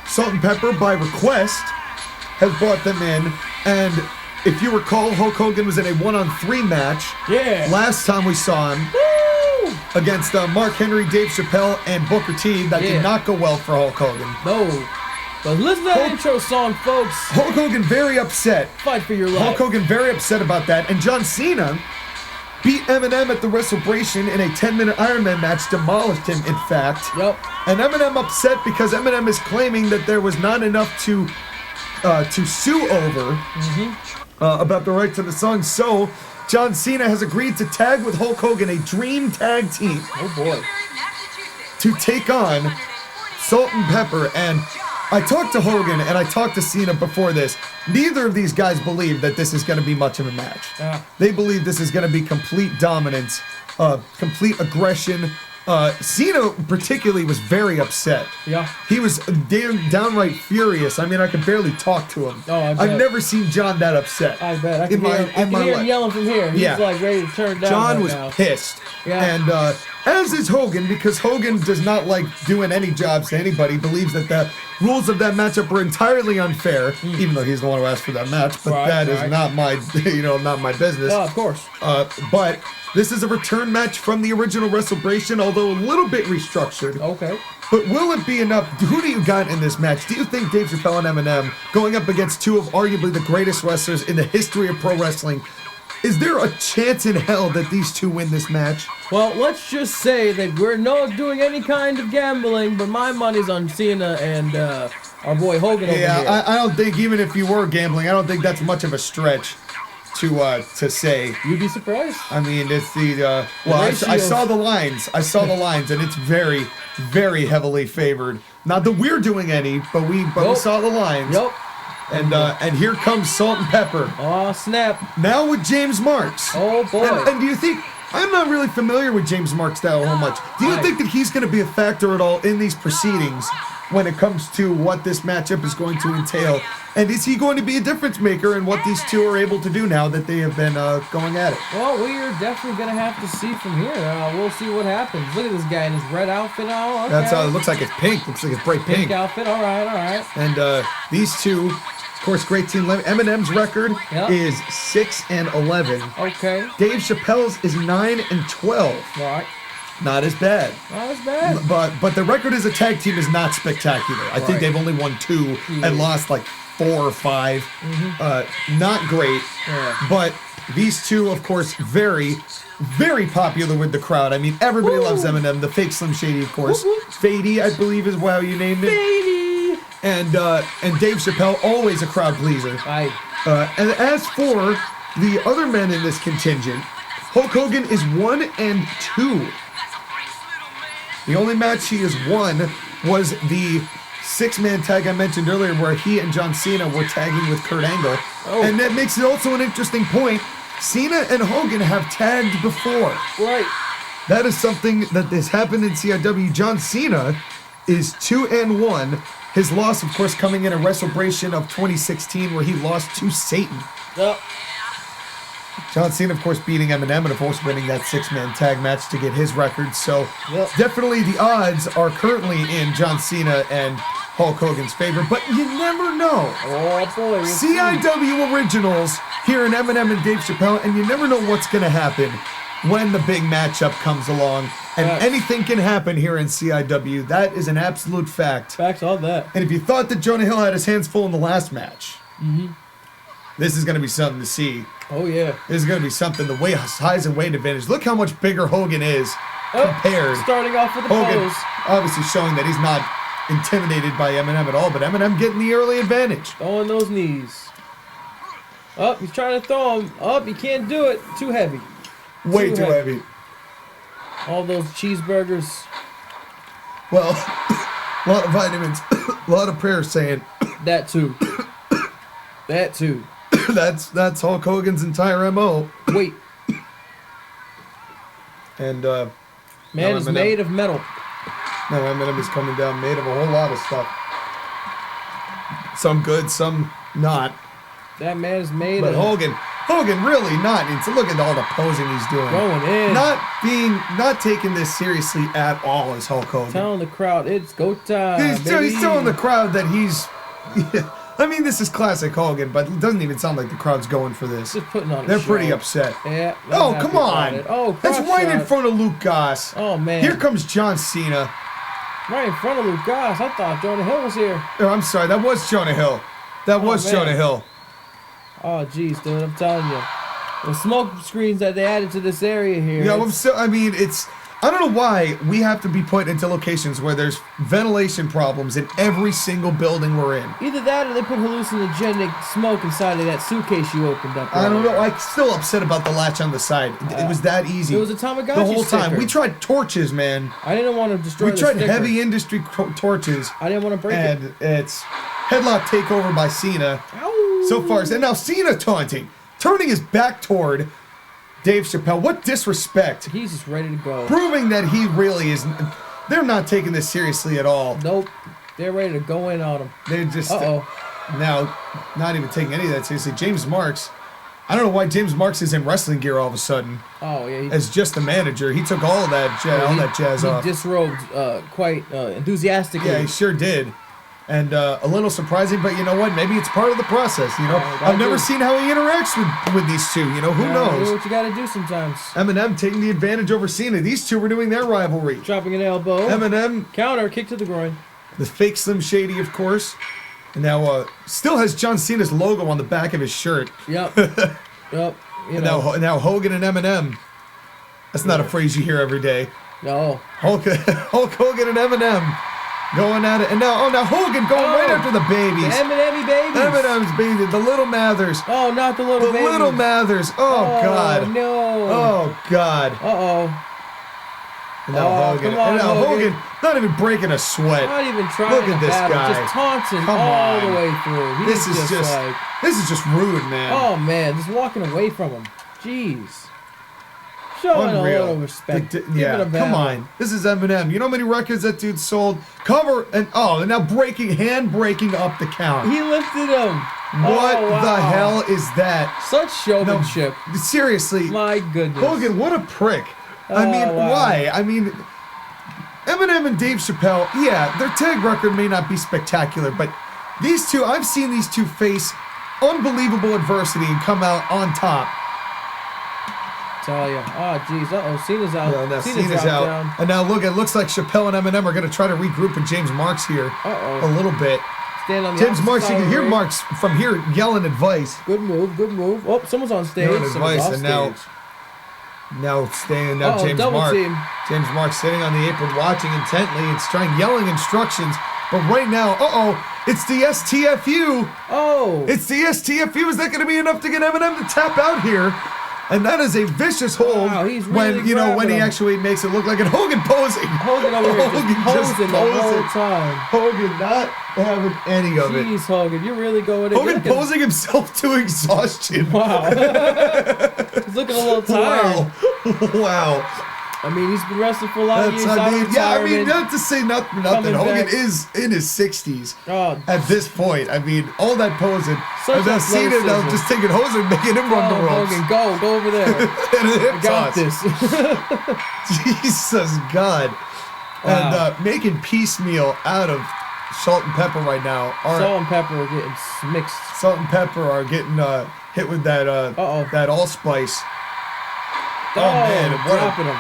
Salt and Pepper by request, has brought them in, and if you recall, Hulk Hogan was in a 1-on-3 match. Yeah. Last time we saw him against Mark Henry, Dave Chappelle, and Booker T. That did not go well for Hulk Hogan. No. But listen to that intro song, folks. Hulk Hogan very upset. Fight for your life. Hulk Hogan very upset about that, and John Cena beat Eminem at the Wrestlebration in a 10-minute Iron Man match, demolished him, in fact. Yep. And Eminem upset because Eminem is claiming that there was not enough to sue over about the rights of the song. So John Cena has agreed to tag with Hulk Hogan, a dream tag team. Oh boy. To take on Salt and Pepper. And I talked to Hogan and I talked to Cena before this. Neither of these guys believe that this is going to be much of a match. They believe this is going to be complete dominance, complete aggression. Cena particularly was very upset. Yeah. He was downright furious. I mean, I could barely talk to him. Oh, I bet. I've never seen John that upset. I bet. I can hear him yelling from here. He's like ready to turn down. John right was now. pissed. Yeah. And as is Hogan, because Hogan does not like doing any jobs to anybody, believes that the rules of that matchup were entirely unfair, even though he's the one who asked for that match. But that is not my, not my business. Oh, of course. But this is a return match from the original Wrestlebration, although a little bit restructured. Okay. But will it be enough? Who do you got in this match? Do you think Dave Chappelle and Eminem going up against two of arguably the greatest wrestlers in the history of pro wrestling? Is there a chance in hell that these two win this match? Well, let's just say that we're not doing any kind of gambling, but my money's on Cena and our boy Hogan over here. Yeah, I don't think, even if you were gambling, I don't think that's much of a stretch to say. You'd be surprised. I mean, it's the I saw the lines. I saw the lines, and it's very, very heavily favored. Not that we're doing any, but we saw the lines. Yep. And here comes Salt and Pepper. Oh, snap. Now with James Marx. Oh, boy. And do you think, I'm not really familiar with James Marx that whole much. Do you think that he's going to be a factor at all in these proceedings when it comes to what this matchup is going to entail? And is he going to be a difference maker in what these two are able to do now that they have been going at it? Well, we are definitely going to have to see from here. We'll see what happens. Look at this guy in his red outfit. Oh, okay. That's it looks like it's pink. Looks like it's bright pink. Pink outfit. All right. And these two, of course, great team. Eminem's record is 6-11. Okay. Dave Chappelle's is 9-12. Right. Not as bad. Not as bad. But the record as a tag team is not spectacular. I think they've only won 2 and lost like 4 or 5. Not great. Yeah. But these two, of course, very, very popular with the crowd. I mean, everybody loves Eminem. The fake Slim Shady, of course. Fady, I believe, is how you named it. Fady. And Dave Chappelle, always a crowd pleaser. Right. And as for the other men in this contingent, Hulk Hogan is 1-2. The only match he has won was the 6-man tag I mentioned earlier where he and John Cena were tagging with Kurt Angle. Oh. And that makes it also an interesting point. Cena and Hogan have tagged before. Right. That is something that has happened in CIW. John Cena is 2-1. His loss, of course, coming in a Wrestlebration of 2016 where he lost to Satan. Yep. John Cena, of course, beating Eminem and, of course, winning that 6-man tag match to get his record. So, definitely the odds are currently in John Cena and Hulk Hogan's favor. But you never know. Oh, boy. CIW Originals here in Eminem and Dave Chappelle, and you never know what's going to happen. when the big matchup comes along. And anything can happen here in CIW. That is an absolute fact. Facts, all that. And if you thought that Jonah Hill had his hands full in the last match, this is going to be something to see. Oh, yeah. This is going to be something. The way size and weight advantage. Look how much bigger Hogan is compared. Starting off with the Hogan, pose. obviously showing that he's not intimidated by Eminem at all, but Eminem getting the early advantage. Throwing those knees. Up, he's trying to throw him. Up, he can't do it. Too heavy. Way too heavy. All those cheeseburgers. Well, a lot of vitamins, a lot of prayers saying. That too. That too. That's Hulk Hogan's entire MO. Wait. And man is made of metal. Now Eminem is coming down made of a whole lot of stuff. Some good, some not. That man is made but of... Hogan really not. Look at all the posing he's doing. Going in. Not taking this seriously at all as Hulk Hogan. Telling the crowd it's go time. He's telling the crowd that he's... I mean, this is classic Hogan, but it doesn't even sound like the crowd's going for this. Just putting on a They're show. pretty upset. Yeah. Oh, come on. Oh, that's right in front of Luke Goss. Oh, man. Here comes John Cena. Right in front of Luke Goss. I thought Jonah Hill was here. Oh, I'm sorry. That was Jonah Hill. That was Jonah Hill. Oh, jeez, dude. I'm telling you. The smoke screens that they added to this area here. Yeah, I don't know why we have to be put into locations where there's ventilation problems in every single building we're in. Either that or they put hallucinogenic smoke inside of that suitcase you opened up. I don't know. I'm still upset about the latch on the side. It was that easy. It was a Tamagotchi the whole time. sticker. We tried torches, man. I didn't want to destroy We tried the sticker. heavy industry torches. I didn't want to break it. And it's headlock takeover by Cena. Ow. So far. And now Cena taunting. Turning his back toward Dave Chappelle. What disrespect. He's just ready to go. Proving that he really is. They're not taking this seriously at all. Nope. They're ready to go in on him. They're just now not even taking any of that seriously. James Marx. I don't know why James Marx is in wrestling gear all of a sudden. Oh yeah. As just the manager, he took all of that jazz off. He disrobed quite enthusiastically. Yeah, he sure did. And a little surprising, but you know what? Maybe it's part of the process. You know, I've never seen how he interacts with these two. You know, who knows? Do what you got to do sometimes. Eminem taking the advantage over Cena. These two were doing their rivalry. Dropping an elbow. Eminem counter kick to the groin. The fake Slim Shady, of course. And now still has John Cena's logo on the back of his shirt. Yep. Yep. And now Hogan and Eminem. That's not a phrase you hear every day. No. Hulk Hogan and Eminem. Going at it, and now Hogan going right after the babies. The Eminem babies. Eminem's baby, the little Mathers. Oh, not the little babies. The little Mathers. Oh, God. No. Oh, God. Uh-oh. And now Hogan. Come on, and now Hogan. Not even breaking a sweat. Not even trying Look at to this battle, guy. just taunting Come all on. the way through. This is just rude, man. Oh, man, just walking away from him. Jeez. Showing a little respect. Come on. This is Eminem. You know how many records that dude sold? And now hand breaking up the count. He lifted him. What the hell is that? Such showmanship. No, seriously. My goodness. Hogan, what a prick. Why? I mean, Eminem and Dave Chappelle, yeah, their tag record may not be spectacular, but these two, I've seen these two face unbelievable adversity and come out on top. Tell you. Oh, jeez. Cena's out. Yeah, now Cena's out. Down. And now look, it looks like Chappelle and Eminem are going to try to regroup with James Marx here. A little bit. Stand on the James Marx, you can hear Marx from here yelling advice. Good move, good move. Oh, someone's on stage. Yelling advice, and now James Marx. James Marx sitting on the apron watching intently and yelling instructions. But right now, it's the STFU. Oh. It's the STFU. Is that going to be enough to get Eminem to tap out here? And that is a vicious hold he's really when he actually makes it look like a Hogan posing. Hogan over here just posing the whole time. Hogan not having any of it. Jeez, Hogan, you're really going Hogan posing himself to exhaustion. Wow. He's looking a little tired. Wow. I mean, he's been wrestling for a lot of years. Not to say nothing. Hogan back. is in his 60s at this point. I mean, all that posing. Such and now Cena now just taking Hogan, making him run the ropes. Hogan, go over there. I got this. Jesus God. Wow. And making piecemeal out of Salt and Pepper right now. Salt and Pepper are getting mixed. Salt and Pepper are getting hit with that allspice. man, what dropping him.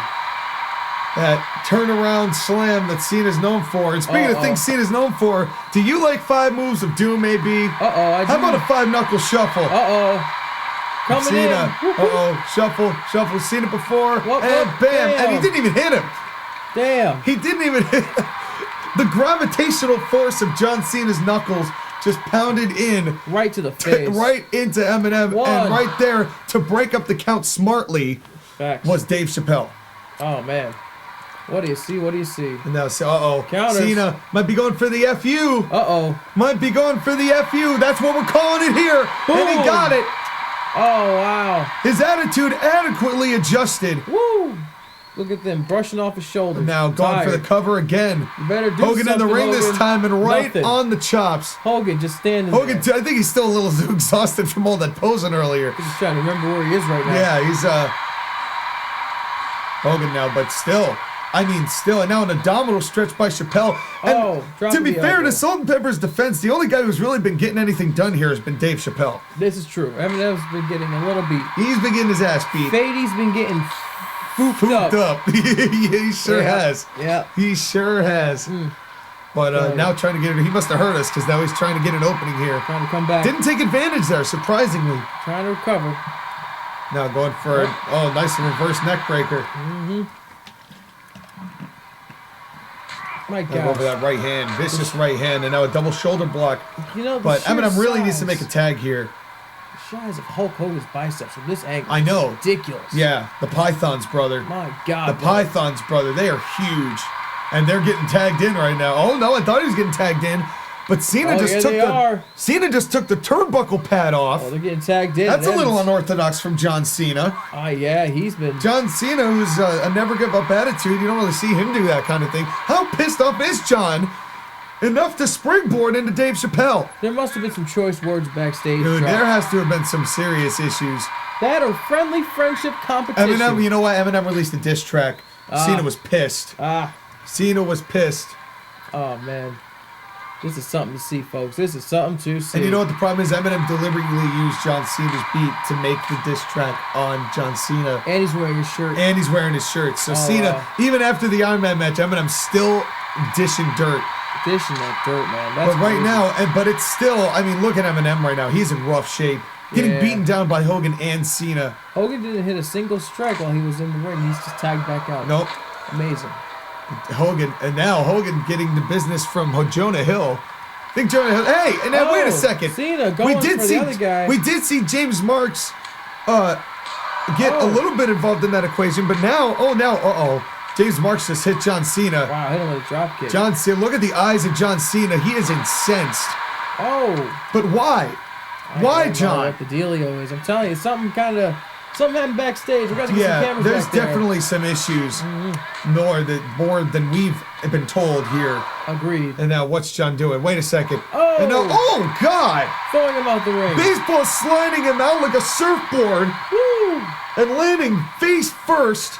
that turnaround slam that Cena's known for. And speaking of things Cena's known for, do you like 5 moves of doom, maybe? I do. How about a 5-knuckle shuffle? Coming Cena. in. Shuffle. Cena before, Whoop, and whoop, bam. damn. And he didn't even hit him. Damn. He didn't even hit him. The gravitational force of John Cena's knuckles just pounded in. Right to the face. Right into Eminem. And right there to break up the count smartly was Dave Chappelle. Oh, man. What do you see? What do you see? And now, Counters. Cena might be going for the FU. Might be going for the FU. That's what we're calling it here. Boom. And he got it. Oh, wow. His attitude adequately adjusted. Woo! Look at them brushing off his shoulders. Now going for the cover again. You better do Hogan in the ring Hogan. this time and right Nothing. on the chops. Hogan just standing Hogan, there. I think he's still a little too exhausted from all that posing earlier. He's just trying to remember where he is right now. Yeah, he's Hogan now, but still. I mean, still. And now an abdominal stretch by Chappelle. And to be fair to Salt and Pepper's defense, the only guy who's really been getting anything done here has been Dave Chappelle. This is true. Eminem's been getting a little beat. He's been getting his ass beat. Fady's been getting Fooped up. He sure has. Yeah. He sure has. But now trying to get it, he must have hurt us because now he's trying to get an opening here. Trying to come back. Didn't take advantage there, surprisingly. Trying to recover. Now going for nice reverse neck breaker. My God. Over that right hand, vicious right hand, and now a double shoulder block. You know, but Eminem really needs to make a tag here. The size of Hulk Hogan's biceps from this angle. I know. Ridiculous. Yeah, the Pythons, brother. My God. The Pythons, brother, they are huge. And they're getting tagged in right now. Oh no, I thought he was getting tagged in. But Cena just took the turnbuckle pad off. Oh, they're getting tagged in. That's a little unorthodox from John Cena. Yeah, he's been... John Cena, who's a never give up attitude. You don't really see him do that kind of thing. How pissed off is John? Enough to springboard into Dave Chappelle. There must have been some choice words backstage. Dude, there has to have been some serious issues. That or friendly friendship competition. Eminem, you know what? Eminem released a diss track. Cena was pissed. Cena was pissed. Oh, man. This is something to see, folks. This is something to see. And you know what the problem is? Eminem deliberately used John Cena's beat to make the diss track on John Cena. And he's wearing his shirt. And he's wearing his shirt. So Cena, even after the Iron Man match, Eminem's still dishing dirt. Dishing that dirt, man. That's but right now, but it's still, I mean, look at Eminem right now. He's in rough shape. Getting beaten down by Hogan and Cena. Hogan didn't hit a single strike while he was in the ring. He's just tagged back out. Nope. Amazing. Hogan, and now Hogan getting the business from Jonah Hill. I think Jonah Hill. Hey, and now wait a second. Cena going for the other guy. We did see James Marx get a little bit involved in that equation, but now, James Marx just hit John Cena. Wow, hit him with a drop kick. John Cena, look at the eyes of John Cena. He is incensed. But why? Why, John? What the dealio is? I'm telling you, something happened backstage. We got to get some cameras there's back there. definitely some issues. More than we've been told here. Agreed. And now what's John doing? Wait a second. And now, oh God! Throwing him out the ring. Baseball sliding him out like a surfboard. Woo! And landing face first.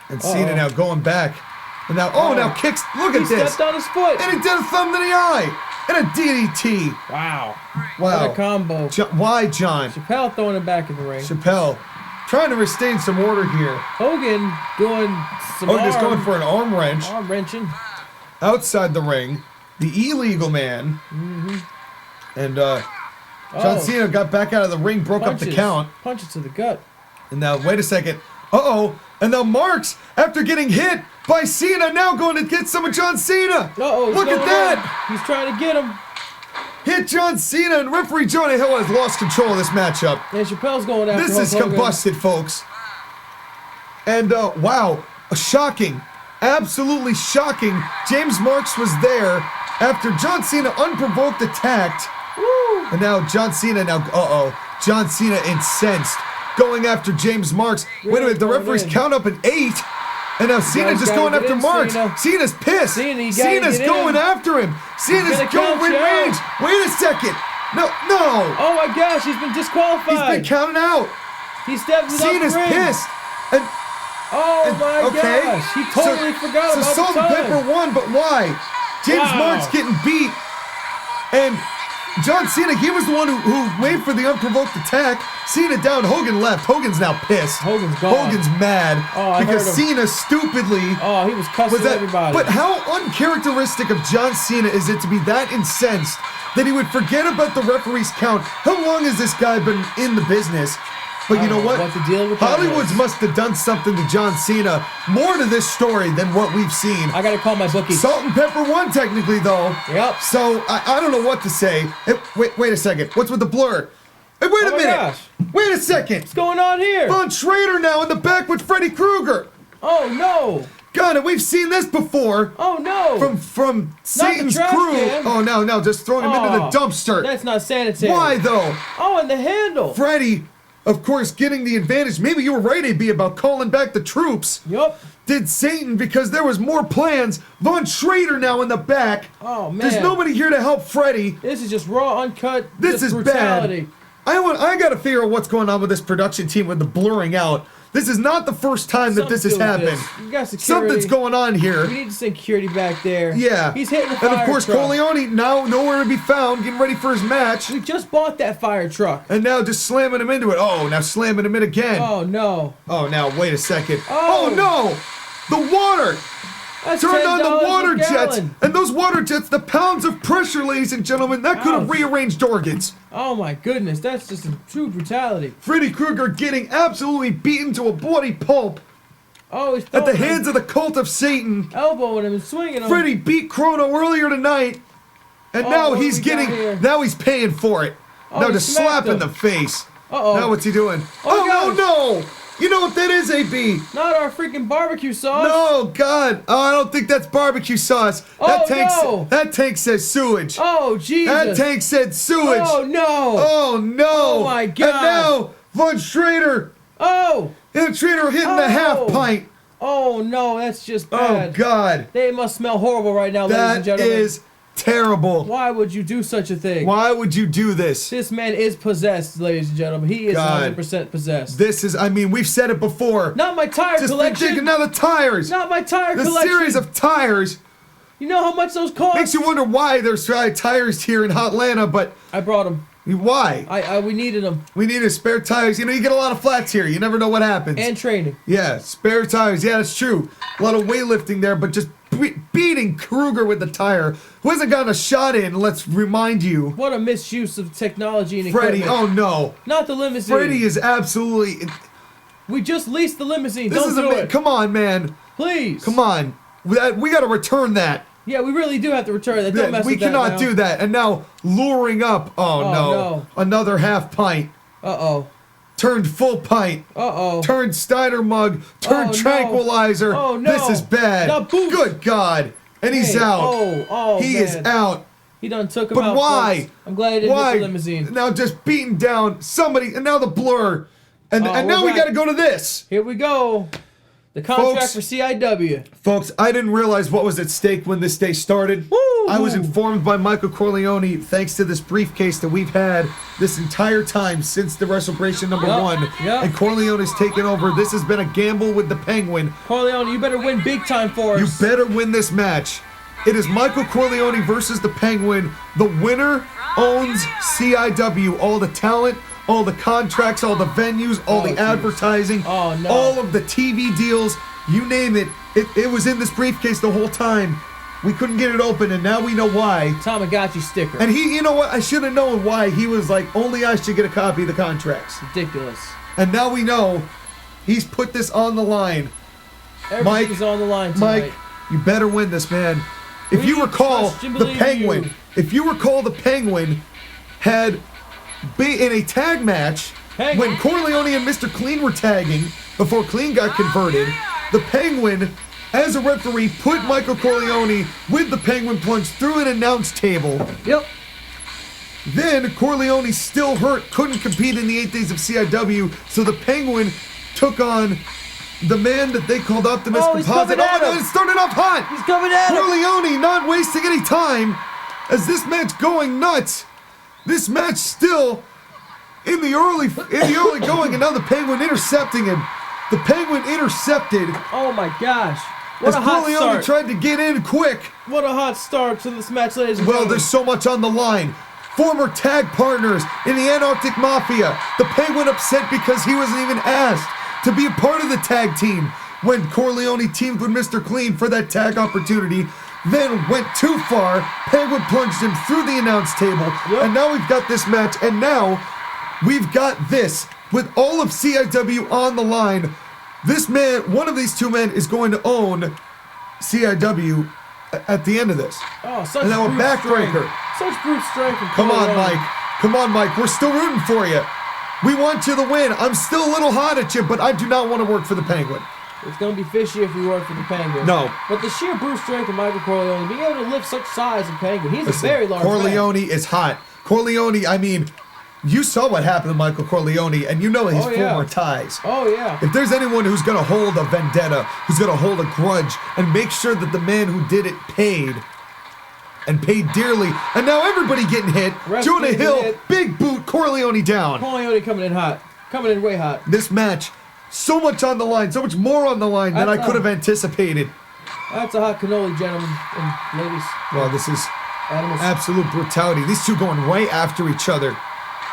And Cena now going back. And now, now kicks. Look at this. He stepped on his foot. And he did a thumb to the eye. And a DDT. Wow. What a combo. Why, John? Chappelle throwing him back in the ring. Chappelle trying to restrain some order here. Hogan doing some Hogan's going for an arm wrench. Arm wrenching. Outside the ring. The illegal man. And John Cena got back out of the ring, broke up the count. Punches to the gut. And now, wait a second. And now Marx, after getting hit by Cena, now going to get some of John Cena. Look at that. He's trying to get him. Hit John Cena, and referee Jonah Hill has lost control of this matchup. And Chappelle's going after This is combusted, folks. And, wow, shocking. Absolutely shocking. James Marx was there after John Cena unprovoked attacked. Woo. And now John Cena, John Cena incensed. Going after James Marx. Wait a minute, the referees count up at 8. And now Cena just going after Marx. Cena's pissed. Cena's going after him. Cena's going with range. Wait a second. No. Oh my gosh, he's been disqualified. He's been counted out. He stepped up the ring. Cena's pissed. And my gosh, he totally forgot about Salt and Pepper won, but why? James Marx getting beat. And John Cena, he was the one who waited for the unprovoked attack. Cena down, Hogan left. Hogan's now pissed. Hogan's gone. Hogan's mad because Cena stupidly. Oh, he was cussing everybody. But how uncharacteristic of John Cena is it to be that incensed that he would forget about the referee's count? How long has this guy been in the business? But you know what? What the deal with Hollywood must have done something to John Cena, more to this story than what we've seen. I gotta call my bookies. Salt and Pepper won technically though. Yep. So I don't know what to say. Wait a second. What's with the blur? Hey, wait a minute. Gosh. Wait a second. What's going on here? Von Schrader now in the back with Freddy Krueger. Oh no. God, and we've seen this before. Oh no. From Satan's trash crew. can. Oh no, just throwing him into the dumpster. That's not sanitary. Why though? Oh, and the handle. Freddy, of course, getting the advantage. Maybe you were right, AB, about calling back the troops. Yup. Did Satan because there was more plans. Von Schrader now in the back. Oh man. There's nobody here to help Freddy. This is just raw, uncut. This is brutality. bad. I gotta figure out what's going on with this production team with the blurring out. This is not the first time that this has happened. You got security. Something's going on here. We need to send security back there. Yeah. He's hitting the fire And of course, truck. Corleone now nowhere to be found, getting ready for his match. We just bought that fire truck. And now just slamming him into it. Oh, now slamming him in again. Oh no. Oh, now wait a second. Oh. Oh no! The water! That's Turned on the $10 water a jets! gallon. And those water jets, the pounds of pressure, ladies and gentlemen, that could have Ouch. rearranged organs. Oh my goodness, that's just a true brutality. Freddy Krueger getting absolutely beaten to a bloody pulp Oh, he's at the hands of the cult of Satan. elbowing him and swinging him. Freddy beat Crono earlier tonight, and Oh, now what he's we got getting. here? Now he's paying for it. Oh, Now he just smacked slap in him. the face. Uh-oh. Now what's he doing? Oh, Oh no! You know what that is, AB? Not our freaking barbecue sauce. No, God! Oh, I don't think that's barbecue sauce. Oh, no. That tank says sewage. Oh Jesus. That tank said sewage. Oh no. Oh no! Oh, my God. And now Von Schrader Oh. and Schrader hitting the half pint. Oh no, that's just Oh bad. God! They must smell horrible right now, ladies and That gentlemen. is terrible. Why would you do such a thing? Why would you do this? This man is possessed, ladies and gentlemen. He is God. 100% possessed. This is, I mean, we've said it before. Not my tire Just collection. thinking now the tires. Not my tire The collection. series of tires You know how much those cost? makes you wonder why there's tires here in Hotlanta, but I brought them. why? We needed them. We needed spare tires. You know, you get a lot of flats here. You never know what happens. And training. Yeah, spare tires. Yeah, that's true. A lot of weightlifting there, but just beating Krueger with the tire, who hasn't gotten a shot in, let's remind you. What a misuse of technology and Freddie, equipment. oh no. Not the limousine. Freddie is absolutely... We just leased the limousine. This Don't is do it. Come on, man. Please. Come on. We got to return that. Yeah, we really do have to return that. Don't mess We with that cannot now. do that. And now luring up. Oh, Oh, no. Another half pint. Uh-oh. Turned full pint. Uh-oh. Turned Steiner mug. Turned Oh, no. tranquilizer. Oh, no. This is bad. The boots. Good God. And he's Hey, out. He is out. He done took him But out. why? Folks. I'm glad he didn't Why? hit the limousine. Now just beating down somebody. And now the blur. And Oh, now we're we got to back. go to this. Here we go. The contract Folks. for CIW. Folks, I didn't realize what was at stake when this day started. Woo! I was informed by Michael Corleone, thanks to this briefcase that we've had this entire time since the Wrestle-Bration number Yup, 1. yup. And Corleone has taken over. This has been a gamble with the Penguin. Corleone, you better win big time for You us. better win this match. It is Michael Corleone versus the Penguin. The winner owns CIW. All the talent, all the contracts, all the venues, all the geez. advertising, Oh, no. all of the TV deals, you name it. It was in this briefcase the whole time. We couldn't get it open, and now we know why. Tamagotchi sticker. And you know what? I should have known why. He was like, only I should get a copy of the contracts. Ridiculous. And now we know he's put this on the line. Everything's on the line tonight. Mike, you better win this, man. If We you recall, trust and the believe Penguin. you. If you recall, the Penguin had been in a tag match Penguin. when Corleone and Mr. Clean were tagging before Clean got converted. The Penguin, as a referee, put Michael Corleone with the Penguin plunge through an announce table. Yep. Then Corleone, still hurt, couldn't compete in the 8 days of CIW, so the Penguin took on the man that they called Optimus Oh, he's Composite. coming at Oh, him. it started off hot. He's coming at him. Corleone not wasting any time as this match going nuts. This match still in the early going, and now the Penguin intercepting him. The Penguin intercepted Oh my gosh. What as a hot Corleone start. tried to get in quick. What a hot start to this match, ladies and Well, gentlemen. there's so much on the line. former tag partners in the Antarctic Mafia. The Penguin upset because he wasn't even asked to be a part of the tag team when Corleone teamed with Mr. Clean for that tag opportunity. Then went too far. Penguin plunged him through the announce table. Yep. And now we've got this match. And now we've got this with all of CIW on the line. This man, one of these two men, is going to own CIW at the end of this. Oh, such and now a brute backbreaker. strength. Such brute strength. Come on, Mike. Come on, Mike. We're still rooting for you. We want you to win. I'm still a little hot at you, but I do not want to work for the Penguin. It's going to be fishy if we work for the Penguin. No. But the sheer brute strength of Michael Corleone, being able to lift such size in Penguin, he's a very large Corleone man. is hot. Corleone, I mean, you saw what happened to Michael Corleone, and you know his former ties. Oh, yeah. If there's anyone who's going to hold a vendetta, who's going to hold a grudge, and make sure that the man who did it paid, and paid dearly, and now everybody getting hit. Jonah Hill, big boot, Corleone down. Corleone coming in hot. Coming in way hot. This match, so much on the line, so much more on the line than I could have anticipated. That's a hot cannoli, gentlemen and ladies. Well, this is Animals. absolute brutality. These two going right after each other.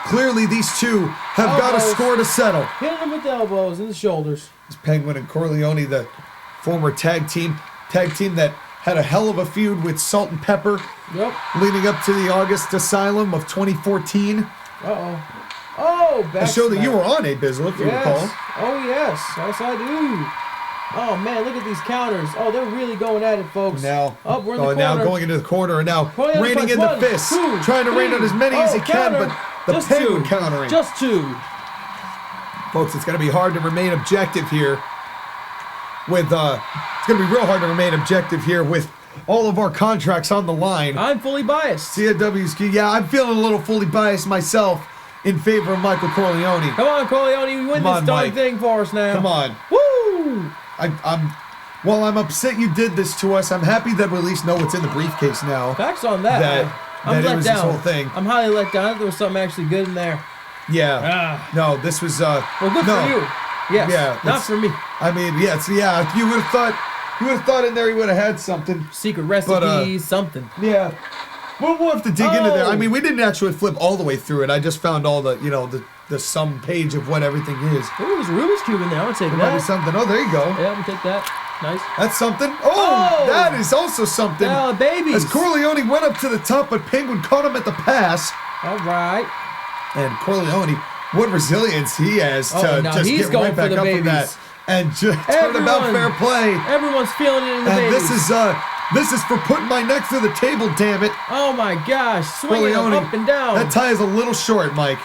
Clearly, these two have got a score to settle. Hitting them with the elbows and the shoulders. This Penguin and Corleone, the former tag team that had a hell of a feud with Salt and Pepper. Yep. Leading up to the August Asylum of 2014. Uh-oh. Oh, back A show that smack. you were on, Bizzle, if you recall. Oh, yes. Yes, I do. Oh, man, look at these counters. Oh, they're really going at it, folks. Now, we're in the corner. now going into the corner, and now Corleone raining in the fists, trying to rain on as many as he can, but the Penguin countering. Just two. Folks, it's going to be hard to remain objective here. It's going to be real hard to remain objective here with all of our contracts on the line. I'm fully biased. CIW's, yeah, I'm feeling a little fully biased myself in favor of Michael Corleone. Come on, Corleone, you win this darn thing for us now. Come on. Woo! While I'm upset you did this to us, I'm happy that we at least know what's in the briefcase now. Facts on that. I'm let down. This whole thing. I'm highly let down. I thought there was something actually good in there. Yeah. No, this was well, good for you. Yes. Yeah. Not for me. I mean, yes, yeah. If you would have thought in there he would have had something. Secret recipes, something. Yeah. We'll have to dig into there. I mean, we didn't actually flip all the way through it. I just found all the, the sum page of what everything is. Oh, there's a Rubik's Cube in there. I'm going to take that. Might be something. Oh, there you go. Yeah, I'm going to take that. Nice. That's something. Oh, that is also something. Oh, babies. As Corleone went up to the top, but Penguin caught him at the pass. All right. And Corleone, what resilience he has to just get right back up from that. And just turn about fair play. Everyone's feeling it in the babies. This is for putting my neck through the table, damn it. Oh my gosh, swinging up and down. That tie is a little short, Mike.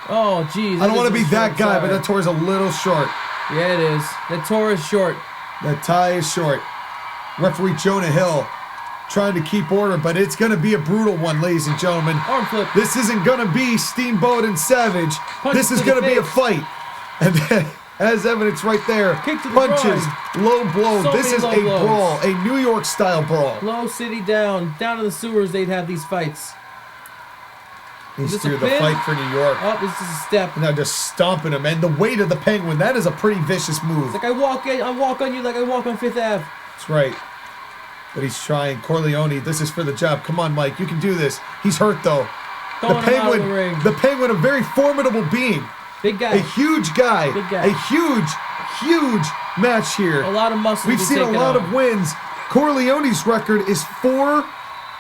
Oh, geez. I don't want to be that guy, but that tour is a little short. Yeah, it is. That tour is short. That tie is short. Referee Jonah Hill trying to keep order, but it's going to be a brutal one, ladies and gentlemen. Arm flip. This isn't going to be Steamboat and Savage. This is going to be a fight. And as evidence right there, punches, low blow. This is a brawl, a New York style brawl. Low city down in the sewers. They'd have these fights. He's through the fight for New York. Oh, this is a step. Now just stomping him, and the weight of the Penguin. That is a pretty vicious move. It's like I walk on you like I walk on Fifth Ave. That's right. But he's trying. Corleone, this is for the job. Come on, Mike, you can do this. He's hurt though. The Penguin, a very formidable being. Big guy. A huge guy. Big guy. A huge match here. A lot of muscle. We've seen a lot of wins. Corleone's record is 4-13.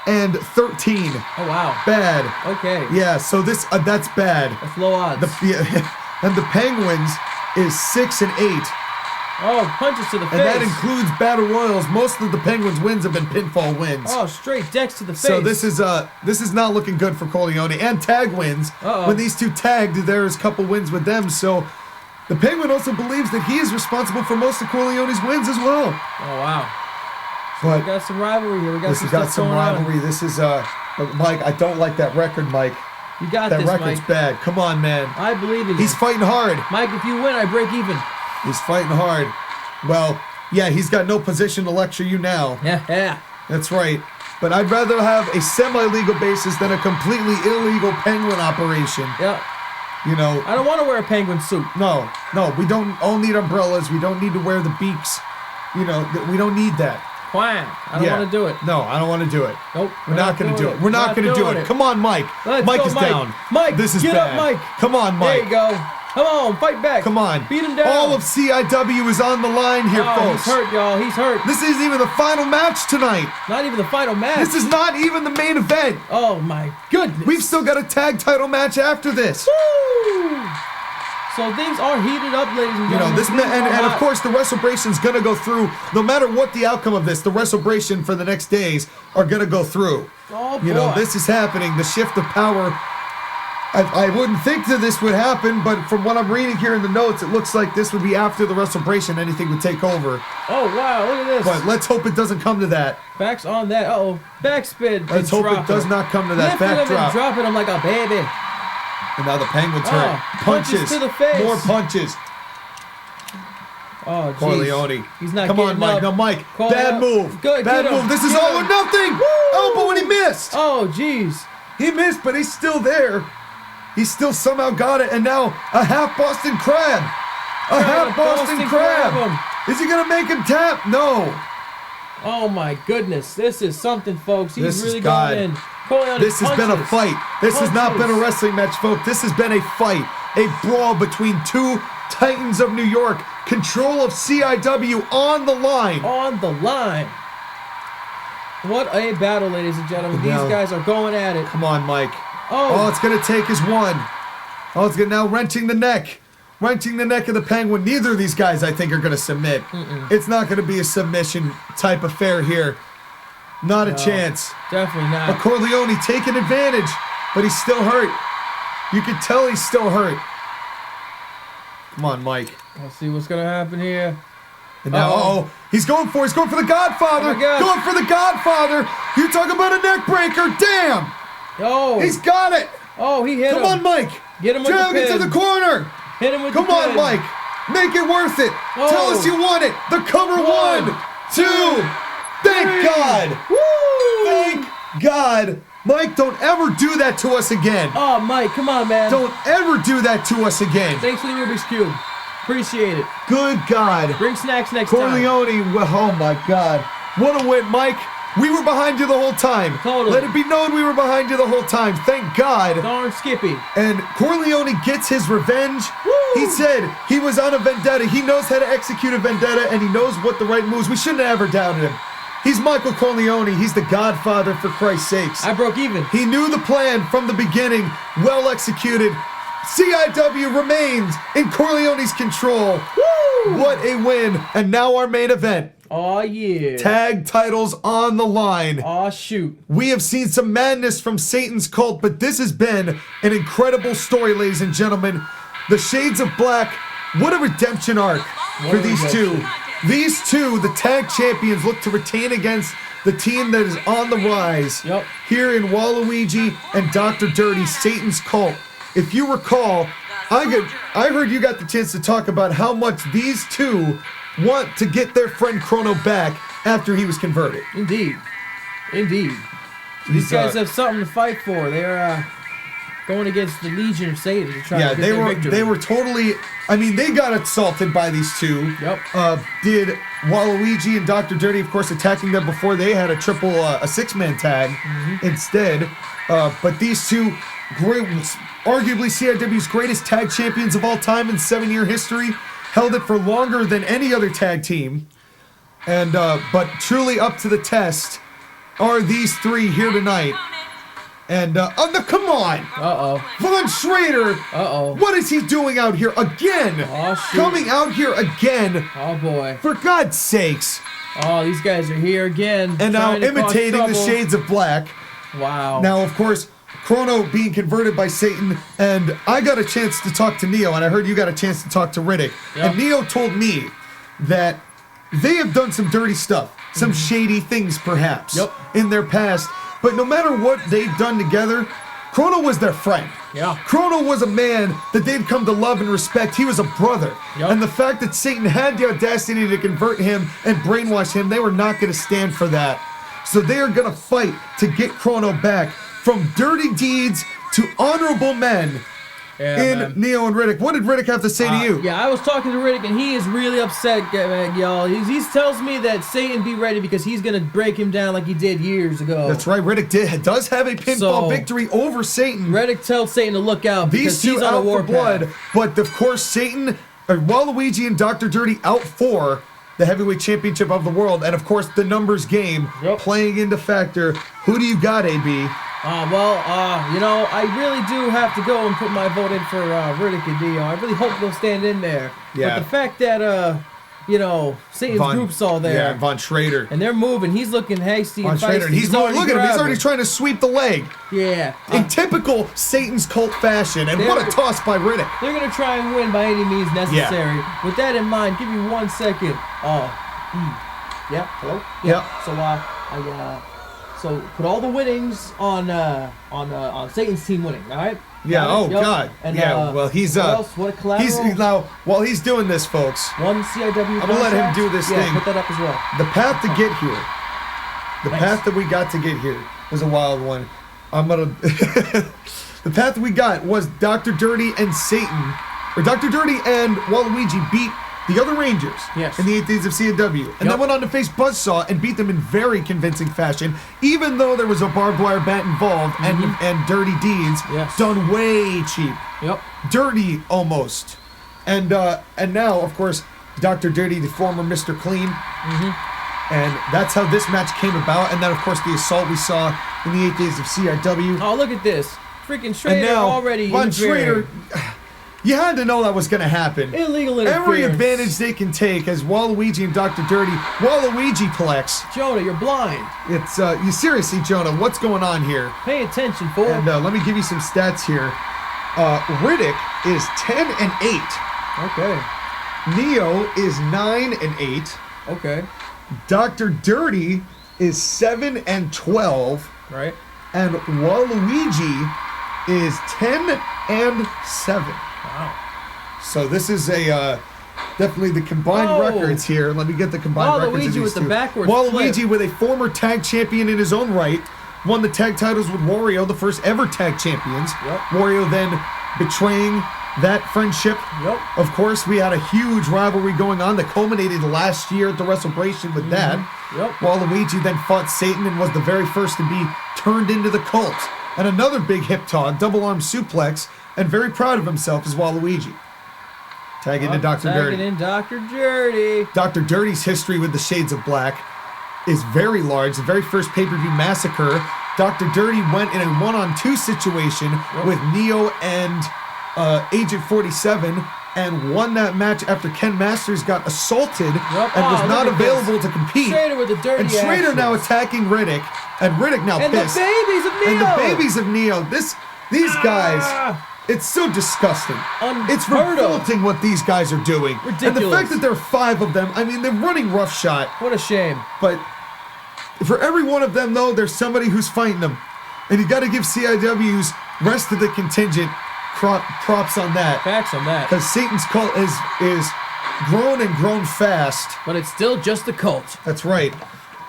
Oh wow. Bad. Okay. Yeah. So that's bad. That's low odds. And the Penguins is 6-8. Oh, punches to the face. And that includes battle royals. Most of the Penguins' wins have been pinfall wins. Oh, straight decks to the face. So this is not looking good for Corleone. And tag wins. When these two tagged, there's a couple wins with them. So the Penguin also believes that he is responsible for most of Corleone's wins as well. Oh wow. So but we got some rivalry here. This has got some rivalry. This is Mike. I don't like that record, Mike. You got that this, record's Mike. bad. Come on, man. I believe in you. He's fighting hard. Mike, if you win, I break even. He's fighting hard. Well, yeah, he's got no position to lecture you now. Yeah. That's right. But I'd rather have a semi-legal basis than a completely illegal Penguin operation. Yeah. I don't want to wear a Penguin suit. No, we don't all need umbrellas. We don't need to wear the beaks. We don't need that. Quang. I don't want to do it. No, I don't want to do it. Nope. We're not going to do it. We're not going to do it. Come on, Mike. Mike is down. Mike, this is get bad. up, Mike. Come on, Mike. There you go. Come on, fight back. Come on. Beat him down. All of CIW is on the line here, folks. He's hurt, y'all. He's hurt. This isn't even the final match tonight. Not even the final match. This is not even the main event. Oh, my goodness. We've still got a tag title match after this. Woo! So things are heated up, ladies and gentlemen. This and of course the WrestleBration's gonna go through. No matter what the outcome of this, the WrestleBration for the next days are gonna go through. Oh boy. This is happening. The shift of power. I wouldn't think that this would happen, but from what I'm reading here in the notes, it looks like this would be after the WrestleBration. Anything would take over. Oh wow! Look at this. But let's hope it doesn't come to that. Facts on that. Backspin. Let's hope it does not come to that. Back drop. Drop it. I'm like a baby. And now the Penguin's hurt. Punches to the face. More punches. Oh, geez. Corleone. He's not Come on, Mike. up. No, Mike. Bad move. Good. Bad move. This is all or nothing. Oh, but when he missed. Oh, jeez. He missed, but he's still there. He still somehow got it. And now a half Boston Crab. A half Boston Crab. Is he going to make him tap? No. Oh, my goodness. This is something, folks. He's really God. going in. This has been a fight. This has not been a wrestling match, folks. This has been a fight. A brawl between two Titans of New York. Control of CIW on the line. On the line. What a battle, ladies and gentlemen. These guys are going at it. Come on, Mike. Oh. All it's going to take is one. Oh, it's now wrenching the neck. Wrenching the neck of the Penguin. Neither of these guys, I think, are going to submit. It's not going to be a submission type affair here. Not a chance. Definitely not. But Corleone taking advantage, but he's still hurt. You can tell he's still hurt. Come on, Mike. Let's see what's gonna happen here. And now, he's going for the Godfather. Oh my God. Going for the Godfather. You talking about a neck breaker? Damn. Oh. He's got it. Oh, he hit him. Come on, Mike. Get him with Drag the pin. it to the corner. Hit him with Come the on, pin. Mike. Make it worth it. Oh. Tell us you want it. The cover. 1, 2. Thank 3. God. Woo! Thank God. Mike, don't ever do that to us again. Oh, Mike, come on, man. Don't ever do that to us again. Thanks for the Rubik's Cube. Appreciate it. Good God. Bring snacks next time. Corleone, oh my God. What a win, Mike. We were behind you the whole time. Totally. Let it be known we were behind you the whole time. Thank God. Darn Skippy. And Corleone gets his revenge. Woo! He said he was on a vendetta. He knows how to execute a vendetta, and he knows what the right moves. We shouldn't have ever doubted him. He's Michael Corleone. He's the Godfather, for Christ's sakes. I broke even. He knew the plan from the beginning. Well executed. CIW remains in Corleone's control. Woo! What a win. And now our main event. Oh, yeah. Tag titles on the line. Oh, shoot. We have seen some madness from Satan's cult, but this has been an incredible story, ladies and gentlemen. The Shades of Black, what a redemption arc for these two. These two, the tag champions, look to retain against the team that is on the rise. Yep. Here in Waluigi and Dr. Dirty, Satan's cult. If you recall, I heard you got the chance to talk about how much these two want to get their friend Crono back after he was converted. Indeed. Indeed. These guys have something to fight for. They're going against the Legion of Satan to try to get their victory. They were totally, I mean, they got assaulted by these two. Yep. Did Waluigi and Dr. Dirty, of course, attacking them before they had a six-man tag instead. But these two, arguably CIW's greatest tag champions of all time in 7-year history, held it for longer than any other tag team. And but truly up to the test are these three here tonight. And come on! Von Schrader! What is he doing out here again? Oh, shoot. Coming out here again! Oh boy! For God's sakes! Oh, these guys are here again. And now imitating the Shades of Black. Wow! Now, of course, Crono being converted by Satan, and I got a chance to talk to Neo, and I heard you got a chance to talk to Riddick. Yep. And Neo told me that they have done some dirty stuff, some shady things, perhaps, in their past. But no matter what they've done together, Crono was their friend. Yeah. Crono was a man that they've come to love and respect. He was a brother. Yep. And the fact that Satan had the audacity to convert him and brainwash him, they were not going to stand for that. So they are going to fight to get Crono back. From dirty deeds to honorable men, in man. Neo and Riddick. What did Riddick have to say to you? Yeah, I was talking to Riddick, and he is really upset, y'all. He tells me that Satan be ready because he's going to break him down like he did years ago. That's right. Riddick does have a pinfall victory over Satan. Riddick tells Satan to look out because These two he's on a out war for blood, path. but of course Satan, Waluigi and Dr. Dirty out for the heavyweight championship of the world, and of course the numbers game playing into factor. Who do you got, AB? I really do have to go and put my vote in for Riddick and Neo. I really hope they'll stand in there. Yeah. But the fact that, Satan's group's all there. Yeah, Von Schrader. And they're moving. He's looking hasty and Von Schrader. feisty. And he's moving. Look at him. He's already trying to sweep the leg. Yeah. In typical Satan's cult fashion. And what a toss by Riddick. They're going to try and win by any means necessary. Yeah. With that in mind, give me 1 second. Yeah, hello? Yeah. So put all the winnings on Satan's team winning, all right? Yeah. God. And, well, he's what else? What a collateral? While he's doing this, folks. One CIW. I'm gonna let him do this thing. Put that up as well. The path to get here. The path that we got to get here was a wild one. I'm gonna. The path we got was Dr. Dirty and Satan, or Dr. Dirty and Waluigi beat the other Rangers in the 8 Days of CIW. And then went on to face Buzzsaw and beat them in very convincing fashion, even though there was a barbed wire bat involved and dirty deeds done way cheap. Yep. Dirty almost. And now, of course, Dr. Dirty, the former Mr. Clean. And that's how this match came about. And then, of course, the assault we saw in the 8 Days of CIW. Oh, look at this. Freaking Schrader already Von Schrader, you had to know that was going to happen. Illegal interference. Every advantage they can take as Waluigi and Dr. Dirty. Waluigi Plex. Jonah, you're blind. It's, you seriously, Jonah, what's going on here? Pay attention, fool. And let me give you some stats here. Riddick is 10 and 8. Okay. Neo is 9 and 8. Okay. Dr. Dirty is 7 and 12. Right. And Waluigi is 10 and 7. Wow. So this is a definitely the combined records here. Let me get the combined records of these with two. The backwards Waluigi flip. with a former tag champion in his own right, won the tag titles with Wario, the first ever tag champions. Yep. Wario then betraying that friendship. Yep. Of course, we had a huge rivalry going on that culminated last year at the Wrestle-Bration with that. Yep. Waluigi then fought Satan and was the very first to be turned into the cult. And another big hip toss, double arm suplex, and very proud of himself is Waluigi. Tagging in Dr. Dirty. Tagging in Dr. Dirty. Dr. Dirty's history with the Shades of Black is very large. The very first pay-per-view Massacre, Dr. Dirty went in a 1-on-2 situation with Neo and Agent 47 and won that match after Ken Masters got assaulted and was not available to compete. Schrader with the dirty and Schrader action. now attacking Riddick, and Riddick now pissed. And the babies of Neo. And the babies of Neo. These guys, it's so disgusting. It's revolting what these guys are doing. Ridiculous. And the fact that there are 5 of them, I mean, they're running roughshod. What a shame. But for every one of them, though, there's somebody who's fighting them. And you got to give CIW's rest of the contingent props on that. Facts on that. Because Satan's cult is grown and grown fast. But it's still just a cult. That's right.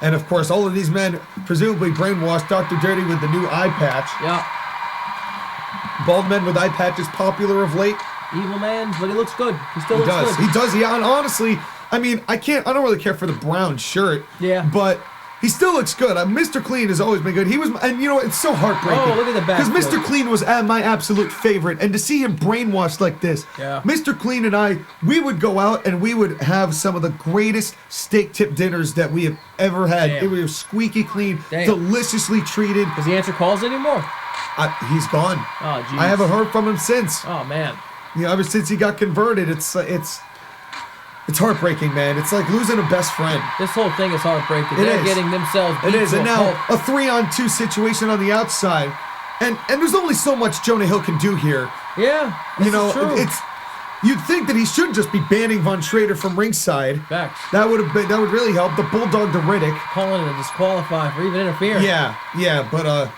And of course, all of these men presumably brainwashed Dr. Dirty with the new eye patch. Yeah. Bald men with eye patches popular of late. Evil man, but he looks good. He still looks good. He does. Yeah, and honestly, I mean, I don't really care for the brown shirt. Yeah. But he still looks good. Mr. Clean has always been good. He was, and you know, it's so heartbreaking. Oh, look at the back. Because Mr. Clean was my absolute favorite, and to see him brainwashed like this, Mr. Clean and I, we would go out and we would have some of the greatest steak tip dinners that we have ever had. Damn. It was squeaky clean, deliciously treated. Does he answer calls anymore? He's gone. Oh, jeez. I haven't heard from him since. Oh man. You know, ever since he got converted, it's heartbreaking, man. It's like losing a best friend. This whole thing is heartbreaking. They're getting themselves beat. It is, to and a now pulp. a 3-on-2 situation on the outside, and there's only so much Jonah Hill can do here. Yeah, you know, true. You'd think that he should just be banning Von Schrader from ringside. Facts. That would really help. The Bulldog to Riddick. Calling it a disqualify for even interfering. Yeah, but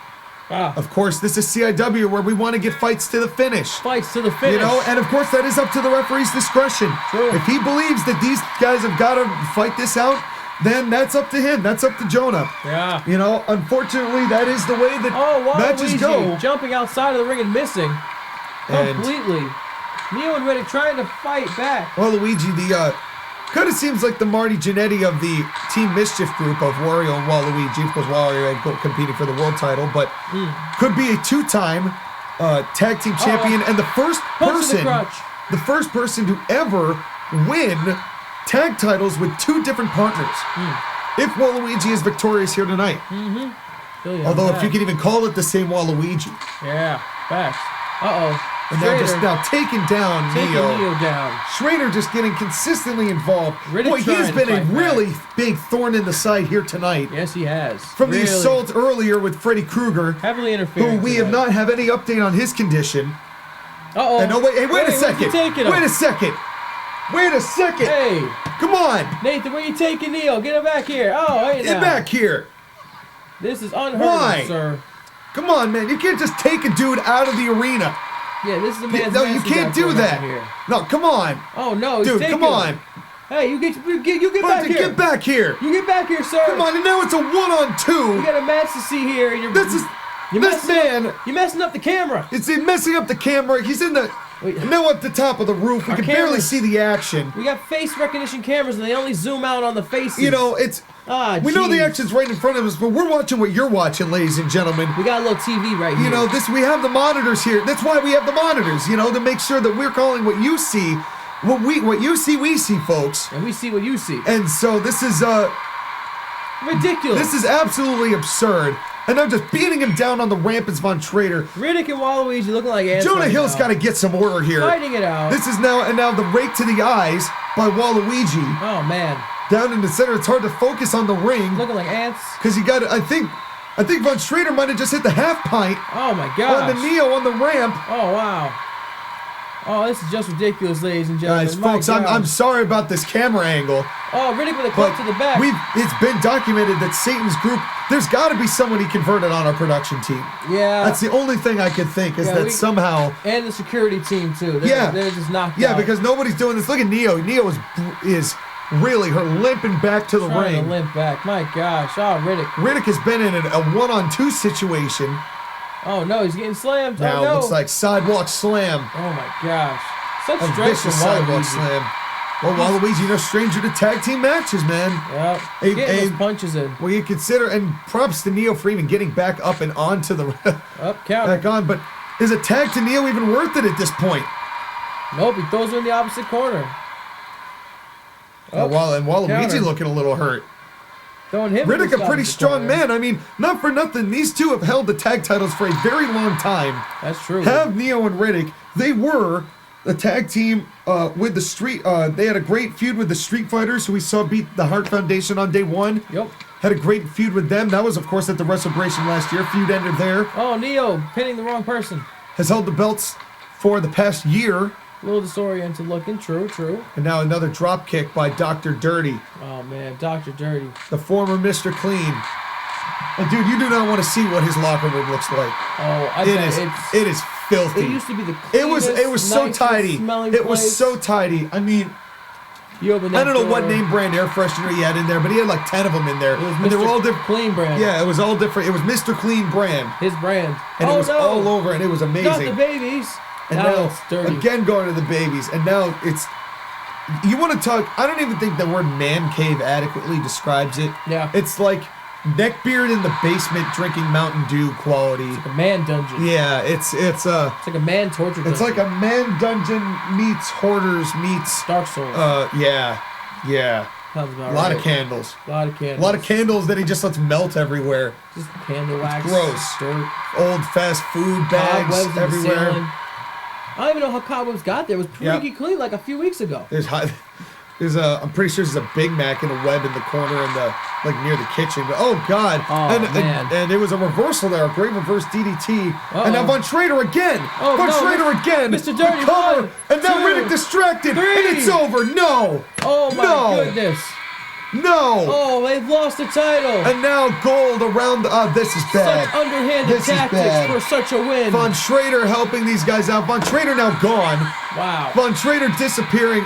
of course, this is CIW where we want to get fights to the finish. Fights to the finish. You know, and of course that is up to the referee's discretion. True. If he believes that these guys have got to fight this out, then that's up to him. That's up to Jonah. Yeah. You know, unfortunately, that is the way that matches go. Jumping outside of the ring and missing. Completely. Neo and Riddick trying to fight back. Waluigi, the kind of seems like the Marty Jannetty of the Team Mischief group of Wario and Waluigi. Of course, Wario competing for the world title, but could be a two-time tag team champion and the first person to ever win tag titles with two different partners. If Waluigi is victorious here tonight. Although if you can even call it the same Waluigi. Yeah, facts. Uh-oh. And now taking down Neo. Down. Schrader just getting consistently involved. Riddick Boy, he's been a really back. big thorn in the side here tonight. Yes, he has. From the assault earlier with Freddy Krueger. Heavily interfering. Who we have not have any update on his condition. Uh-oh. And wait a second. Wait a second. Wait a second. Hey. Come on. Nathan, where you taking Neo? Get him back here. Oh, hey now. Get back here. This is unheard of, sir. Come on, man. You can't just take a dude out of the arena. Yeah, this is a man's No, you can't do that. No, come on. Oh, no. Dude, come on. Hey, you get back here. Get back here. You get back here, sir. Come on, and now it's a 1-on-2. We got a match to see here. And You're messing up the camera. It's messing up the camera. He's in the... Now at the top of the roof. We can barely see the action. We got face recognition cameras, and they only zoom out on the faces. You know, it's... we know the action's right in front of us, but we're watching what you're watching, ladies and gentlemen. We got a little TV right here. You know, we have the monitors here. That's why we have the monitors, you know, to make sure that we're calling what you see. What you see, we see, folks. And we see what you see. And so this is, ridiculous. This is absolutely absurd. And I'm just beating him down on the ramp as Von Schrader. Riddick and Waluigi looking like ants. Jonah Hill's got to get some order here. Fighting it out. This is now the rake to the eyes by Waluigi. Oh, man. Down in the center, it's hard to focus on the ring. Looking like ants. Because you got I think Von Schrader might have just hit the half pint. Oh, my God. On the Neo on the ramp. Oh, wow. Oh, this is just ridiculous, ladies and gentlemen. Guys, folks, I'm sorry about this camera angle. Oh, Riddick with a clip to the back. It's been documented that Satan's group, there's got to be someone he converted on our production team. Yeah. That's the only thing I could think is that somehow... And the security team, too. They're just knocked out. Yeah, because nobody's doing this. Look at Neo. Neo is really limping back to the ring. To limp back. My gosh. Oh, Riddick. Riddick has been in a 1-on-2 situation. Oh, no. He's getting slammed. Now it looks like sidewalk slam. Oh, my gosh. Such a vicious sidewalk slam. Well, Waluigi, no stranger to tag team matches, man. Yep. Getting those punches in. Well, you consider, and props to Neo for even getting back up and onto the counter. back on. But is a tag to Neo even worth it at this point? Nope, he throws her in the opposite corner. And Waluigi looking a little hurt. Riddick, a pretty strong man. I mean, not for nothing, these two have held the tag titles for a very long time. That's true. Have Neo and Riddick. They were the tag team with the Street. They had a great feud with the Street Fighters, who we saw beat the Hart Foundation on day one. Yep. Had a great feud with them. That was, of course, at the Wres7leBration last year. Feud ended there. Oh, Neo pinning the wrong person. Has held the belts for the past year. A little disoriented looking. True. And now another drop kick by Dr. Dirty. Oh, man. Dr. Dirty. The former Mr. Clean. And, dude, you do not want to see what his locker room looks like. Oh, it is filthy. It used to be the cleanest, it was so tidy. It was so tidy. I mean, I don't know what name brand air freshener he had in there, but he had like 10 of them in there. It was and they were all different. Clean brand. Yeah, it was all different. It was Mr. Clean brand. His brand. And it was all over, and it was amazing. Not the babies. And now again going to the babies, and now it's. You want to talk? I don't even think the word man cave adequately describes it. Yeah. It's like neckbeard in the basement drinking Mountain Dew quality. It's like a man dungeon. Yeah, it's like a man torture dungeon. It's like a man dungeon meets Hoarders meets Dark Souls. Yeah. Sounds about a lot of candles. A lot of candles. A lot of candles that he just lets melt everywhere. Just candle wax. Gross. Dirt. Old fast food bags everywhere. I don't even know how cobwebs got there. It was pretty clean like a few weeks ago. I'm pretty sure there's a Big Mac in a web in the corner near the kitchen. But, oh God! Man. And it was a reversal there, a great reverse DDT. And now Von Schrader again. Schrader again. Mr. Dirty. Cover. And now Riddick distracted. 3. And it's over. No. Oh my goodness. No. Oh, they've lost the title. And now gold around. This is bad. Such underhanded tactics for such a win. Von Schrader helping these guys out. Von Schrader now gone. Wow. Von Schrader disappearing.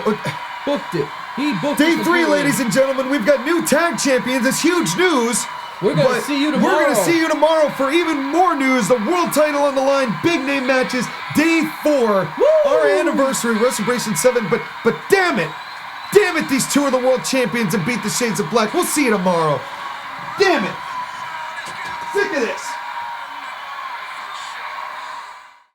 Booked it. He booked Day 3, ladies and gentlemen. We've got new tag champions. It's huge news. We're going to see you tomorrow. We're going to see you tomorrow for even more news. The world title on the line, big name matches, day 4, our anniversary, Wres7leBration 7. But damn it, these two are the world champions and beat the Shades of Black. We'll see you tomorrow. Damn it. Sick of this.